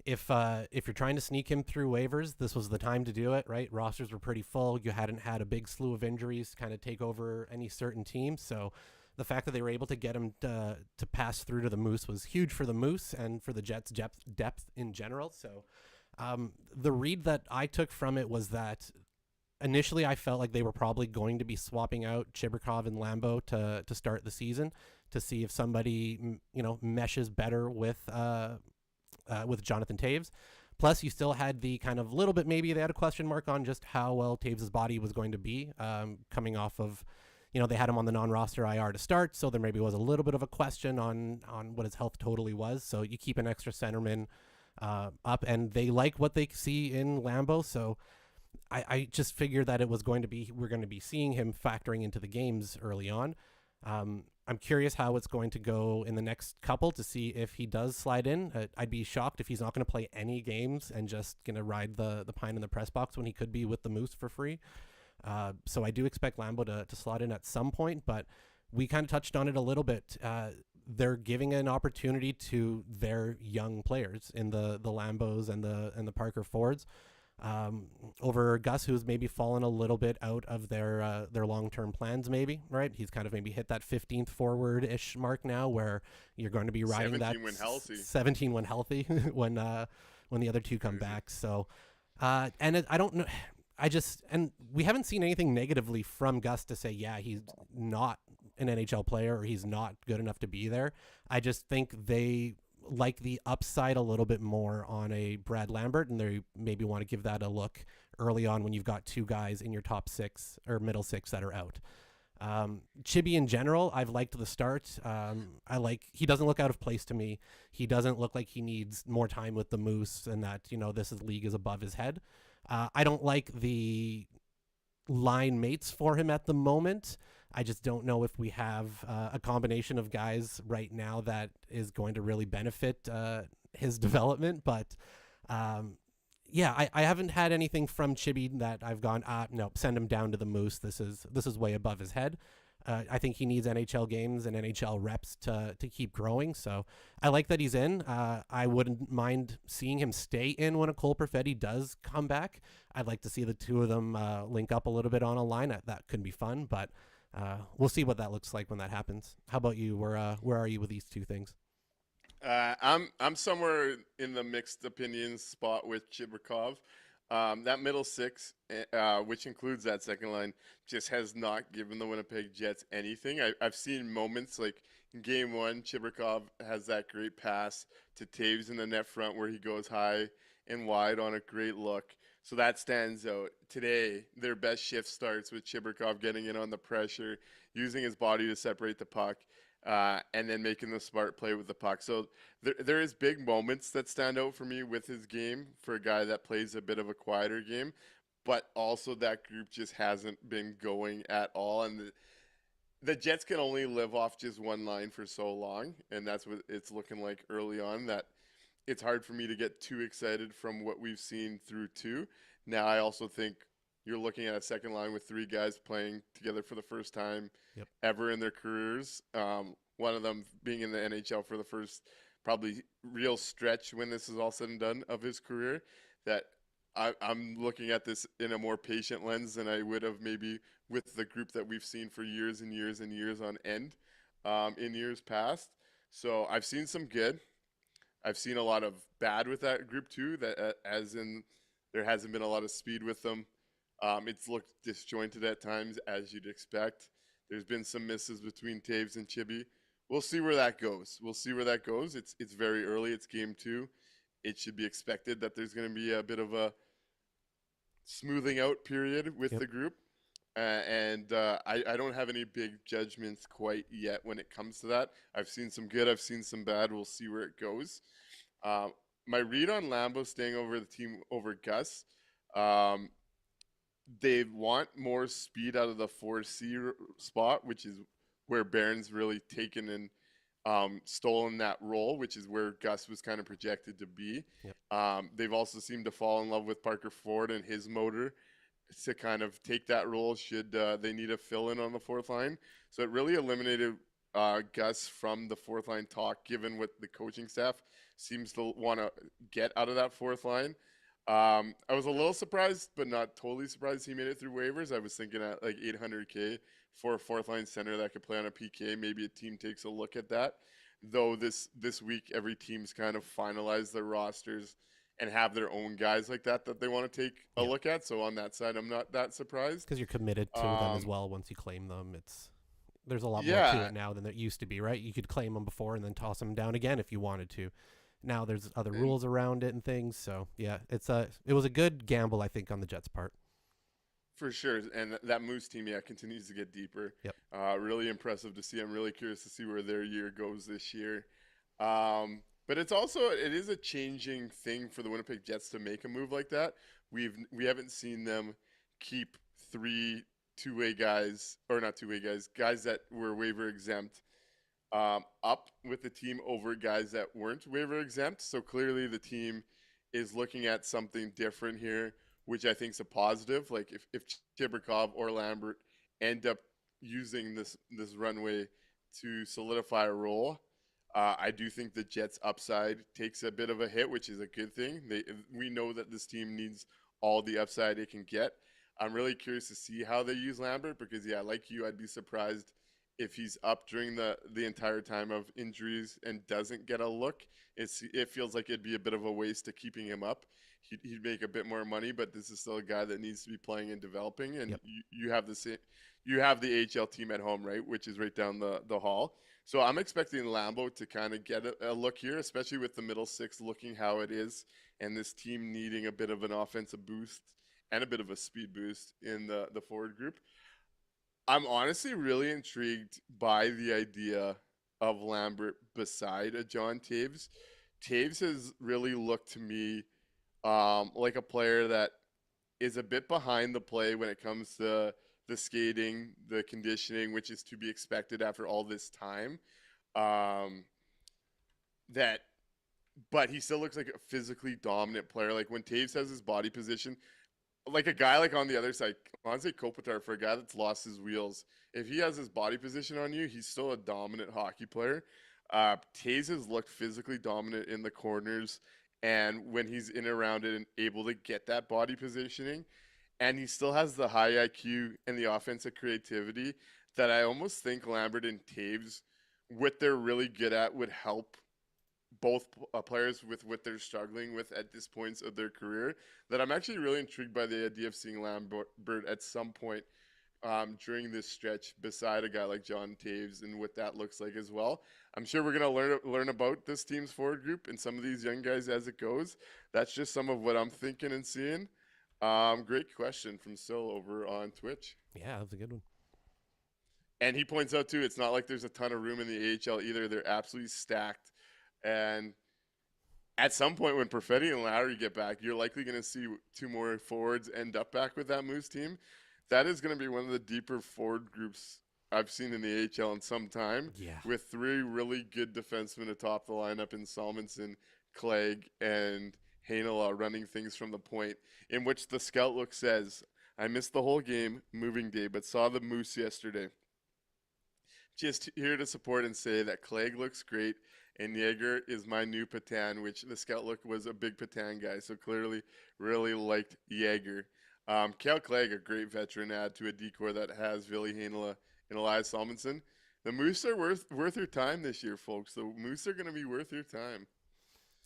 If you're trying to sneak him through waivers, this was the time to do it, right? Rosters were pretty full. You hadn't had a big slew of injuries kind of take over any certain team. So the fact that they were able to get him to pass through to the Moose was huge for the Moose and for the Jets' depth in general. So the read that I took from it was that initially I felt like they were probably going to be swapping out Chibrikov and Lambo to start the season to see if somebody, meshes better with Jonathan Toews. Plus, you still had the kind of little bit, maybe they had a question mark on just how well Toews' body was going to be coming off of, they had him on the non-roster IR to start, so there maybe was a little bit of a question on what his health totally was. So you keep an extra centerman up, and they like what they see in Lambo, so I just figured that we're going to be seeing him factoring into the games early on. I'm curious how it's going to go in the next couple to see if he does slide in. I'd be shocked if he's not going to play any games and just going to ride the pine in the press box when he could be with the Moose for free. So I do expect Lambo to slot in at some point, but we kind of touched on it a little bit. They're giving an opportunity to their young players in the Lambos and the Parker Fords over Gus, who's maybe fallen a little bit out of their long-term plans, maybe, right? He's kind of maybe hit that 15th forward-ish mark now where you're going to be riding 17 when healthy. 17 when healthy when the other two come back. So, I don't know. And we haven't seen anything negatively from Gus to say, yeah, he's not an NHL player or he's not good enough to be there. I just think they like the upside a little bit more on a Brad Lambert, and they maybe want to give that a look early on when you've got two guys in your top six or middle six that are out. Chibi in general, I've liked the start. He doesn't look out of place to me. He doesn't look like he needs more time with the Moose and that, this league is above his head. I don't like the line mates for him at the moment. I just don't know if we have a combination of guys right now that is going to really benefit his development. But I haven't had anything from Chibi that I've gone, no, send him down to the Moose. This is way above his head. I think he needs NHL games and NHL reps to keep growing. So I like that he's in. I wouldn't mind seeing him stay in when a Cole Perfetti does come back. I'd like to see the two of them link up a little bit on a line. That could be fun, but we'll see what that looks like when that happens. How about you? Where are you with these two things? I'm somewhere in the mixed opinions spot with Chibrikov. That middle six, which includes that second line, just has not given the Winnipeg Jets anything. I've seen moments like in Game 1, Chibrikov has that great pass to Taves in the net front where he goes high and wide on a great look. So that stands out. Today, their best shift starts with Chibrikov getting in on the pressure, using his body to separate the puck, and then making the smart play with the puck. So there is big moments that stand out for me with his game for a guy that plays a bit of a quieter game, but also that group just hasn't been going at all. And the Jets can only live off just one line for so long, and that's what it's looking like early on, that it's hard for me to get too excited from what we've seen through two. Now, I also think you're looking at a second line with three guys playing together for the first time ever in their careers. One of them being in the NHL for the first probably real stretch when this is all said and done of his career, that I'm looking at this in a more patient lens than I would have maybe with the group that we've seen for years and years and years on end in years past. So I've seen some good. I've seen a lot of bad with that group too, that as in there hasn't been a lot of speed with them. It's looked disjointed at times, as you'd expect. There's been some misses between Taves and Chibi. We'll see where that goes. It's very early. It's Game 2. It should be expected that there's going to be a bit of a smoothing out period with the group. I don't have any big judgments quite yet when it comes to that. I've seen some good. I've seen some bad. We'll see where it goes. My read on Lambo staying over the team over Gus, they want more speed out of the 4C spot, which is where Barron's really taken and stolen that role, which is where Gus was kind of projected to be. They've also seemed to fall in love with Parker Ford and his motor to kind of take that role should they need a fill-in on the fourth line. So it really eliminated Gus from the fourth line talk, given what the coaching staff seems to want to get out of that fourth line. I was a little surprised, but not totally surprised he made it through waivers. I was thinking at like $800K for a fourth line center that could play on a PK. Maybe a team takes a look at that. Though this week, every team's kind of finalized their rosters and have their own guys like that they want to take a look at. So on that side, I'm not that surprised. Because you're committed to them as well once you claim them. There's a lot more to it now than there used to be, right? You could claim them before and then toss them down again if you wanted to. Now there's other rules around it and things. So, yeah, it was a good gamble, I think, on the Jets' part. For sure. And that Moose team, continues to get deeper. Really impressive to see. I'm really curious to see where their year goes this year. But it is a changing thing for the Winnipeg Jets to make a move like that. We haven't seen them keep three two-way guys, or not two-way guys that were waiver exempt up with the team over guys that weren't waiver exempt. So clearly the team is looking at something different here, which I think is a positive. Like if Chibrikov or Lambert end up using this runway to solidify a role, I do think the Jets' upside takes a bit of a hit, which is a good thing. We know that this team needs all the upside it can get. I'm really curious to see how they use Lambert because, yeah, like you, I'd be surprised if he's up during the entire time of injuries and doesn't get a look. It feels like it'd be a bit of a waste to keeping him up. He'd make a bit more money, but this is still a guy that needs to be playing and developing. And Yep. you have the AHL team at home, right, which is right down the hall. So I'm expecting Lambeau to kind of get a look here, especially with the middle six looking how it is, and this team needing a bit of an offensive boost and a bit of a speed boost in the forward group. I'm honestly really intrigued by the idea of Lambert beside a John Taves. Taves has really looked to me like a player that is a bit behind the play when it comes to the skating, the conditioning, which is to be expected after all this time. But he still looks like a physically dominant player. Like when Taves has his body position, like a guy like on the other side, Anze Kopitar, for a guy that's lost his wheels, if he has his body position on you, he's still a dominant hockey player. Taves has looked physically dominant in the corners, and when he's in around it and able to get that body positioning, and he still has the high IQ and the offensive creativity that I almost think Lambert and Taves, what they're really good at, would help both players with what they're struggling with at this point of their career. That I'm actually really intrigued by the idea of seeing Lambert at some point during this stretch beside a guy like John Taves and what that looks like as well. I'm sure we're going to learn about this team's forward group and some of these young guys as it goes. That's just some of what I'm thinking and seeing. Great question from Sil over on Twitch. Yeah, that's a good one. And he points out, too, it's not like there's a ton of room in the AHL either. They're absolutely stacked. And at some point when Perfetti and Lowry get back, you're likely going to see two more forwards end up back with that Moose team. That is going to be one of the deeper forward groups I've seen in the AHL in some time. Yeah. With three really good defensemen atop the lineup in Salmonson, Clegg, and Hainala running things from the point, in which the scout look says, I missed the whole game, moving day, but saw the Moose yesterday. Just here to support and say that Clegg looks great, and Yeager is my new Patan, which the scout look was a big Patan guy, so clearly really liked Yeager. Cal Clegg, a great veteran add to a decor that has Ville Hainala and Elias Salmonson. The Moose are worth your time this year, folks. The Moose are going to be worth your time.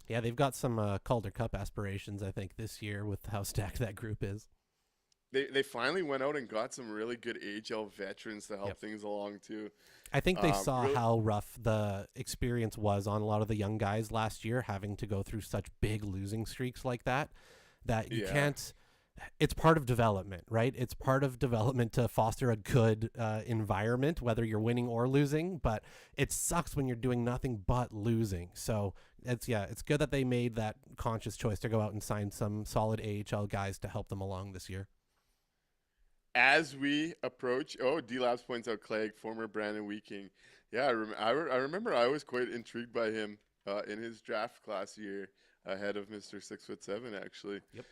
Yeah, they've got some Calder Cup aspirations, I think, this year with how stacked that group is. They finally went out and got some really good AHL veterans to help things along, too. I think they saw how rough the experience was on a lot of the young guys last year, having to go through such big losing streaks like that you can't. It's part of development, right? It's part of development to foster a good environment, whether you're winning or losing, but it sucks when you're doing nothing but losing. So it's good that they made that conscious choice to go out and sign some solid AHL guys to help them along this year. As we approach, D-Labs points out Clegg, former Brandon Weeking. Yeah, I remember I was quite intrigued by him in his draft class year ahead of Mr. 6'7", actually. Yep.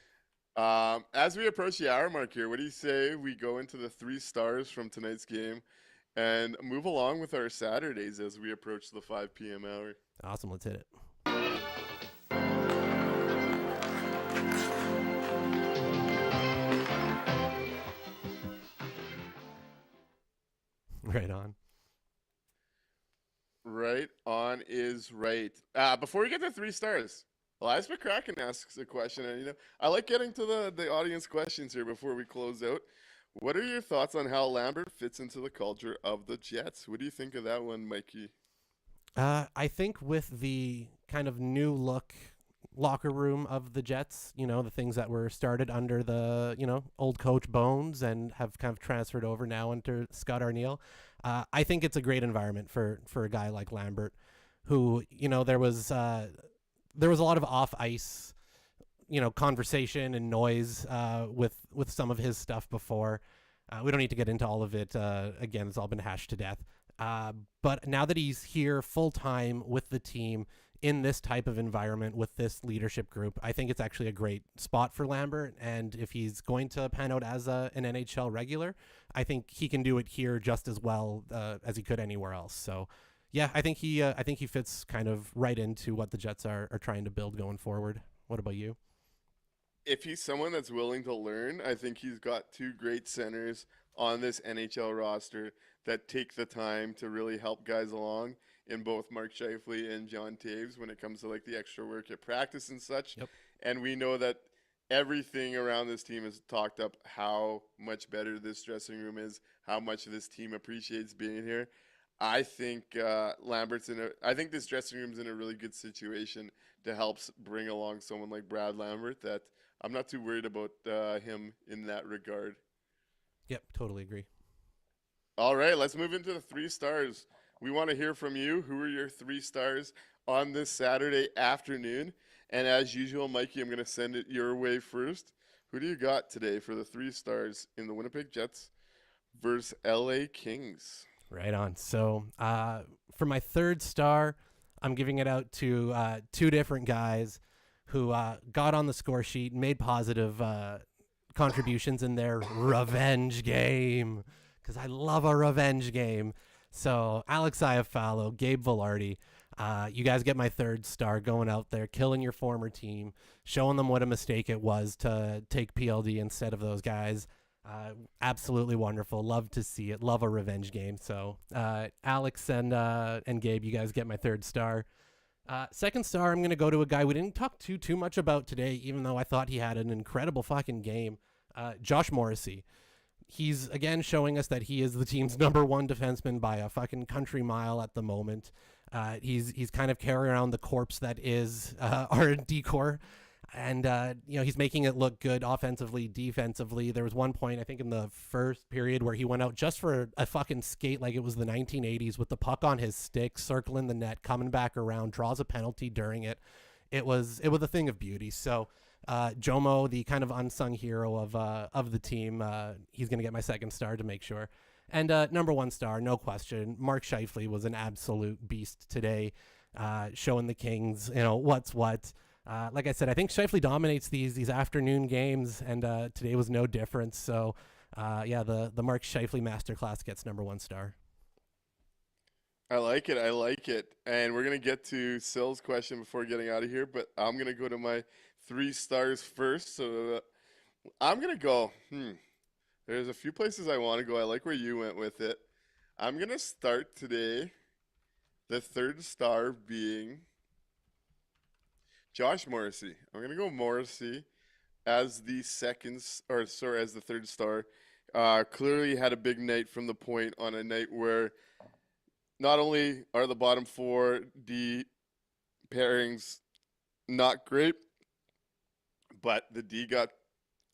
As we approach the hour mark here, what do you say we go into the 3 stars from tonight's game and move along with our Saturdays as we approach the 5 p.m. hour? Awesome, let's hit it. Right on. Right on is right. Before we get to 3 stars, Elias McCracken asks a question, and I like getting to the audience questions here before we close out. What are your thoughts on how Lambert fits into the culture of the Jets? What do you think of that one, Mikey? I think with the kind of new look locker room of the Jets, the things that were started under the, old coach Bones and have kind of transferred over now under Scott Arniel. I think it's a great environment for a guy like Lambert, who, there was a lot of off ice, conversation and noise with some of his stuff before. We don't need to get into all of it. Again, it's all been hashed to death. But now that he's here full time with the team in this type of environment with this leadership group, I think it's actually a great spot for Lambert. And if he's going to pan out as an NHL regular, I think he can do it here just as well as he could anywhere else. So, yeah, I think he fits kind of right into what the Jets are trying to build going forward. What about you? If he's someone that's willing to learn, I think he's got two great centers on this NHL roster that take the time to really help guys along in both Mark Scheifele and John Taves when it comes to like the extra work at practice and such. Yep. And we know that everything around this team has talked up how much better this dressing room is, how much this team appreciates being here. I think I think this dressing room's in a really good situation to help bring along someone like Brad Lambert that I'm not too worried about him in that regard. Yep, totally agree. All right, let's move into the 3 stars. We want to hear from you. Who are your 3 stars on this Saturday afternoon? And as usual, Mikey, I'm going to send it your way first. Who do you got today for the 3 stars in the Winnipeg Jets versus LA Kings? Right on. So for my 3rd star, I'm giving it out to 2 different guys who got on the score sheet and made positive contributions in their revenge game, because I love a revenge game. So Alex Iafallo, Gabe Velarde, you guys get my 3rd star going out there, killing your former team, showing them what a mistake it was to take PLD instead of those guys. Absolutely wonderful. Love to see it. Love a revenge game. So Alex and Gabe, you guys get my 3rd star. 2nd star, I'm going to go to a guy we didn't talk too much about today, even though I thought he had an incredible fucking game. Josh Morrissey. He's, again, showing us that he is the team's number 1 defenseman by a fucking country mile at the moment. He's kind of carrying around the corpse that is our decor. And, he's making it look good offensively, defensively. There was one point, I think, in the first period where he went out just for a fucking skate like it was the 1980s with the puck on his stick, circling the net, coming back around, draws a penalty during it. It was a thing of beauty. So Jomo, the kind of unsung hero of the team, he's going to get my 2nd star to make sure. And number 1 star, no question, Mark Scheifele was an absolute beast today, showing the Kings, what's what. Like I said, I think Scheifele dominates these afternoon games, and today was no different. So, the Mark Scheifele masterclass gets number 1 star. I like it. And we're going to get to Sill's question before getting out of here, but I'm going to go to my 3 stars first. So I'm going to go, there's a few places I want to go. I like where you went with it. I'm going to start today, the 3rd star being Josh Morrissey. I'm going to go Morrissey as the 3rd star. Clearly had a big night from the point on a night where not only are the bottom 4 D pairings not great, but the D got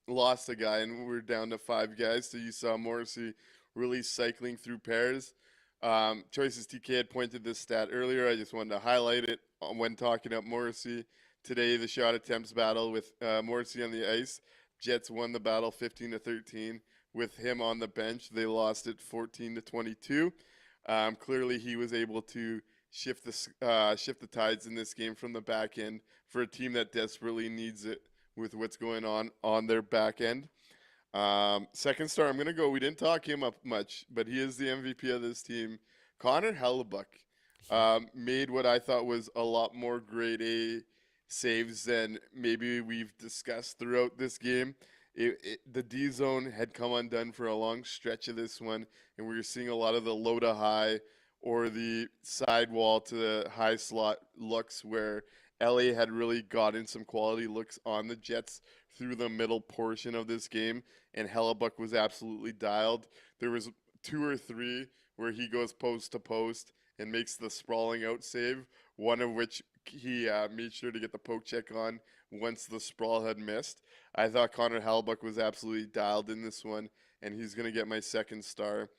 lost a guy and we're down to 5 guys. So you saw Morrissey really cycling through pairs. Choices TK had pointed this stat earlier. I just wanted to highlight it when talking about Morrissey. Today, the shot attempts battle with Morrissey on the ice. Jets won the battle 15-13. With him on the bench, they lost it 14-22. Clearly, he was able to shift the tides in this game from the back end for a team that desperately needs it with what's going on their back end. 2nd star, I'm going to go. We didn't talk him up much, but he is the MVP of this team. Connor Hellebuck made what I thought was a lot more grade A saves than maybe we've discussed throughout this game. The D zone had come undone for a long stretch of this one, and we were seeing a lot of the low to high or the sidewall to the high slot looks where LA had really gotten some quality looks on the Jets through the middle portion of this game, and Hellebuck was absolutely dialed. There was 2 or 3 where he goes post to post and makes the sprawling out save, one of which he made sure to get the poke check on once the sprawl had missed. I thought Connor Hellebuck was absolutely dialed in this one, and he's going to get my 2nd star.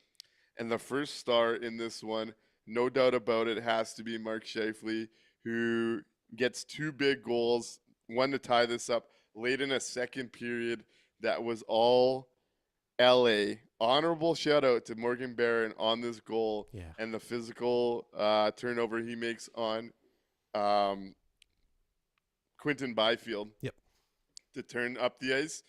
And the 1st star in this one, no doubt about it, has to be Mark Scheifele, who gets 2 big goals, one to tie this up late in a 2nd period that was all LA honorable shout out to Morgan Barron on this goal Yeah. and the physical turnover he makes on Quinton Byfield. Yep. To turn up the ice,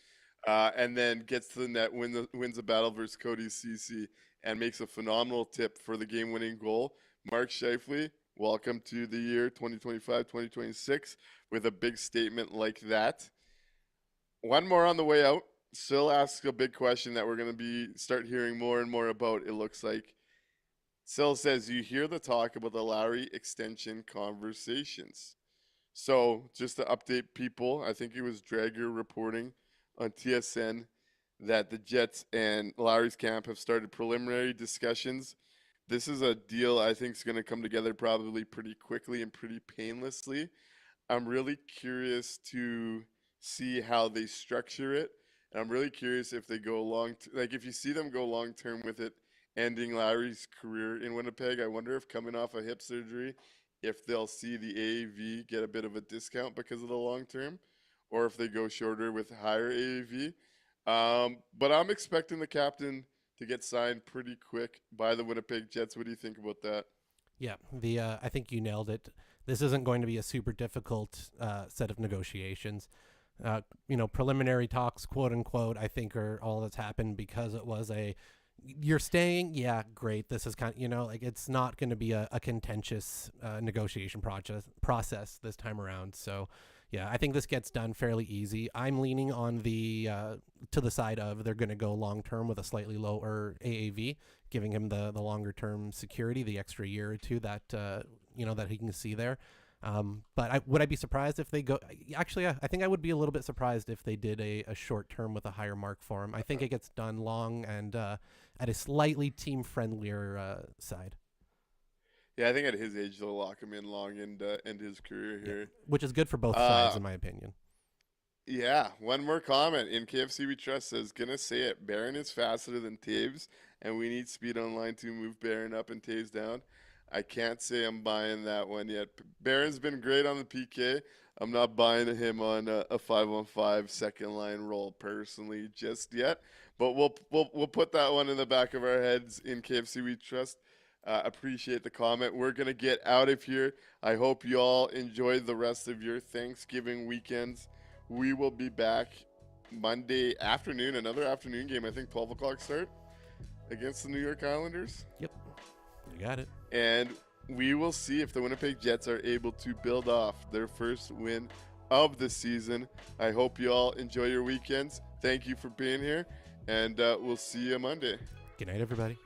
and then gets to the net, wins the battle versus Cody Ceci, and makes a phenomenal tip for the game-winning goal. Mark Scheifele, welcome to the year 2025-2026 with a big statement like that. One more on the way out. Still asks a big question that we're going to start hearing more and more about, it looks like. Sil says, you hear the talk about the Lowry extension conversations. So just to update people, I think it was Drager reporting on TSN that the Jets and Lowry's camp have started preliminary discussions. This is a deal I think is going to come together probably pretty quickly and pretty painlessly. I'm really curious to see how they structure it. And I'm really curious if they go if you see them go long term with it, ending Lowry's career in Winnipeg. I wonder if coming off a hip surgery, if they'll see the AAV get a bit of a discount because of the long term, or if they go shorter with higher AAV. But I'm expecting the captain to get signed pretty quick by the Winnipeg Jets. What do you think about that? Yeah, I think you nailed it. This isn't going to be a super difficult set of negotiations. Preliminary talks, quote unquote, I think are all that's happened because it was you're staying, yeah, great. This is it's not going to be a contentious negotiation process this time around. So, yeah, I think this gets done fairly easy. I'm leaning on to the side of they're going to go long term with a slightly lower AAV, giving him the longer term security, the extra year or two that that he can see there. But would I be surprised if they go? Actually, I think I would be a little bit surprised if they did a short term with a higher mark for him. I think it gets done long and at a slightly team friendlier side. Yeah, I think at his age they'll lock him in long and end his career here, which is good for both sides, in my opinion. Yeah, one more comment. In KFC We Trust says, gonna say it, Barron is faster than Taves, and we need speed on line to move Barron up and Taves down. I can't say I'm buying that one yet. Barron's been great on the PK. I'm not buying him on a 5-on-5 second line role personally just yet. But we'll put that one in the back of our heads in KFC We Trust. Appreciate the comment. We're gonna get out of here. I hope you all enjoy the rest of your Thanksgiving weekends. We will be back Monday afternoon, another afternoon game. I think 12 o'clock start against the New York Islanders. Yep, you got it. And we will see if the Winnipeg Jets are able to build off their first win of the season. I hope you all enjoy your weekends. Thank you for being here, and we'll see you Monday. Good night, everybody.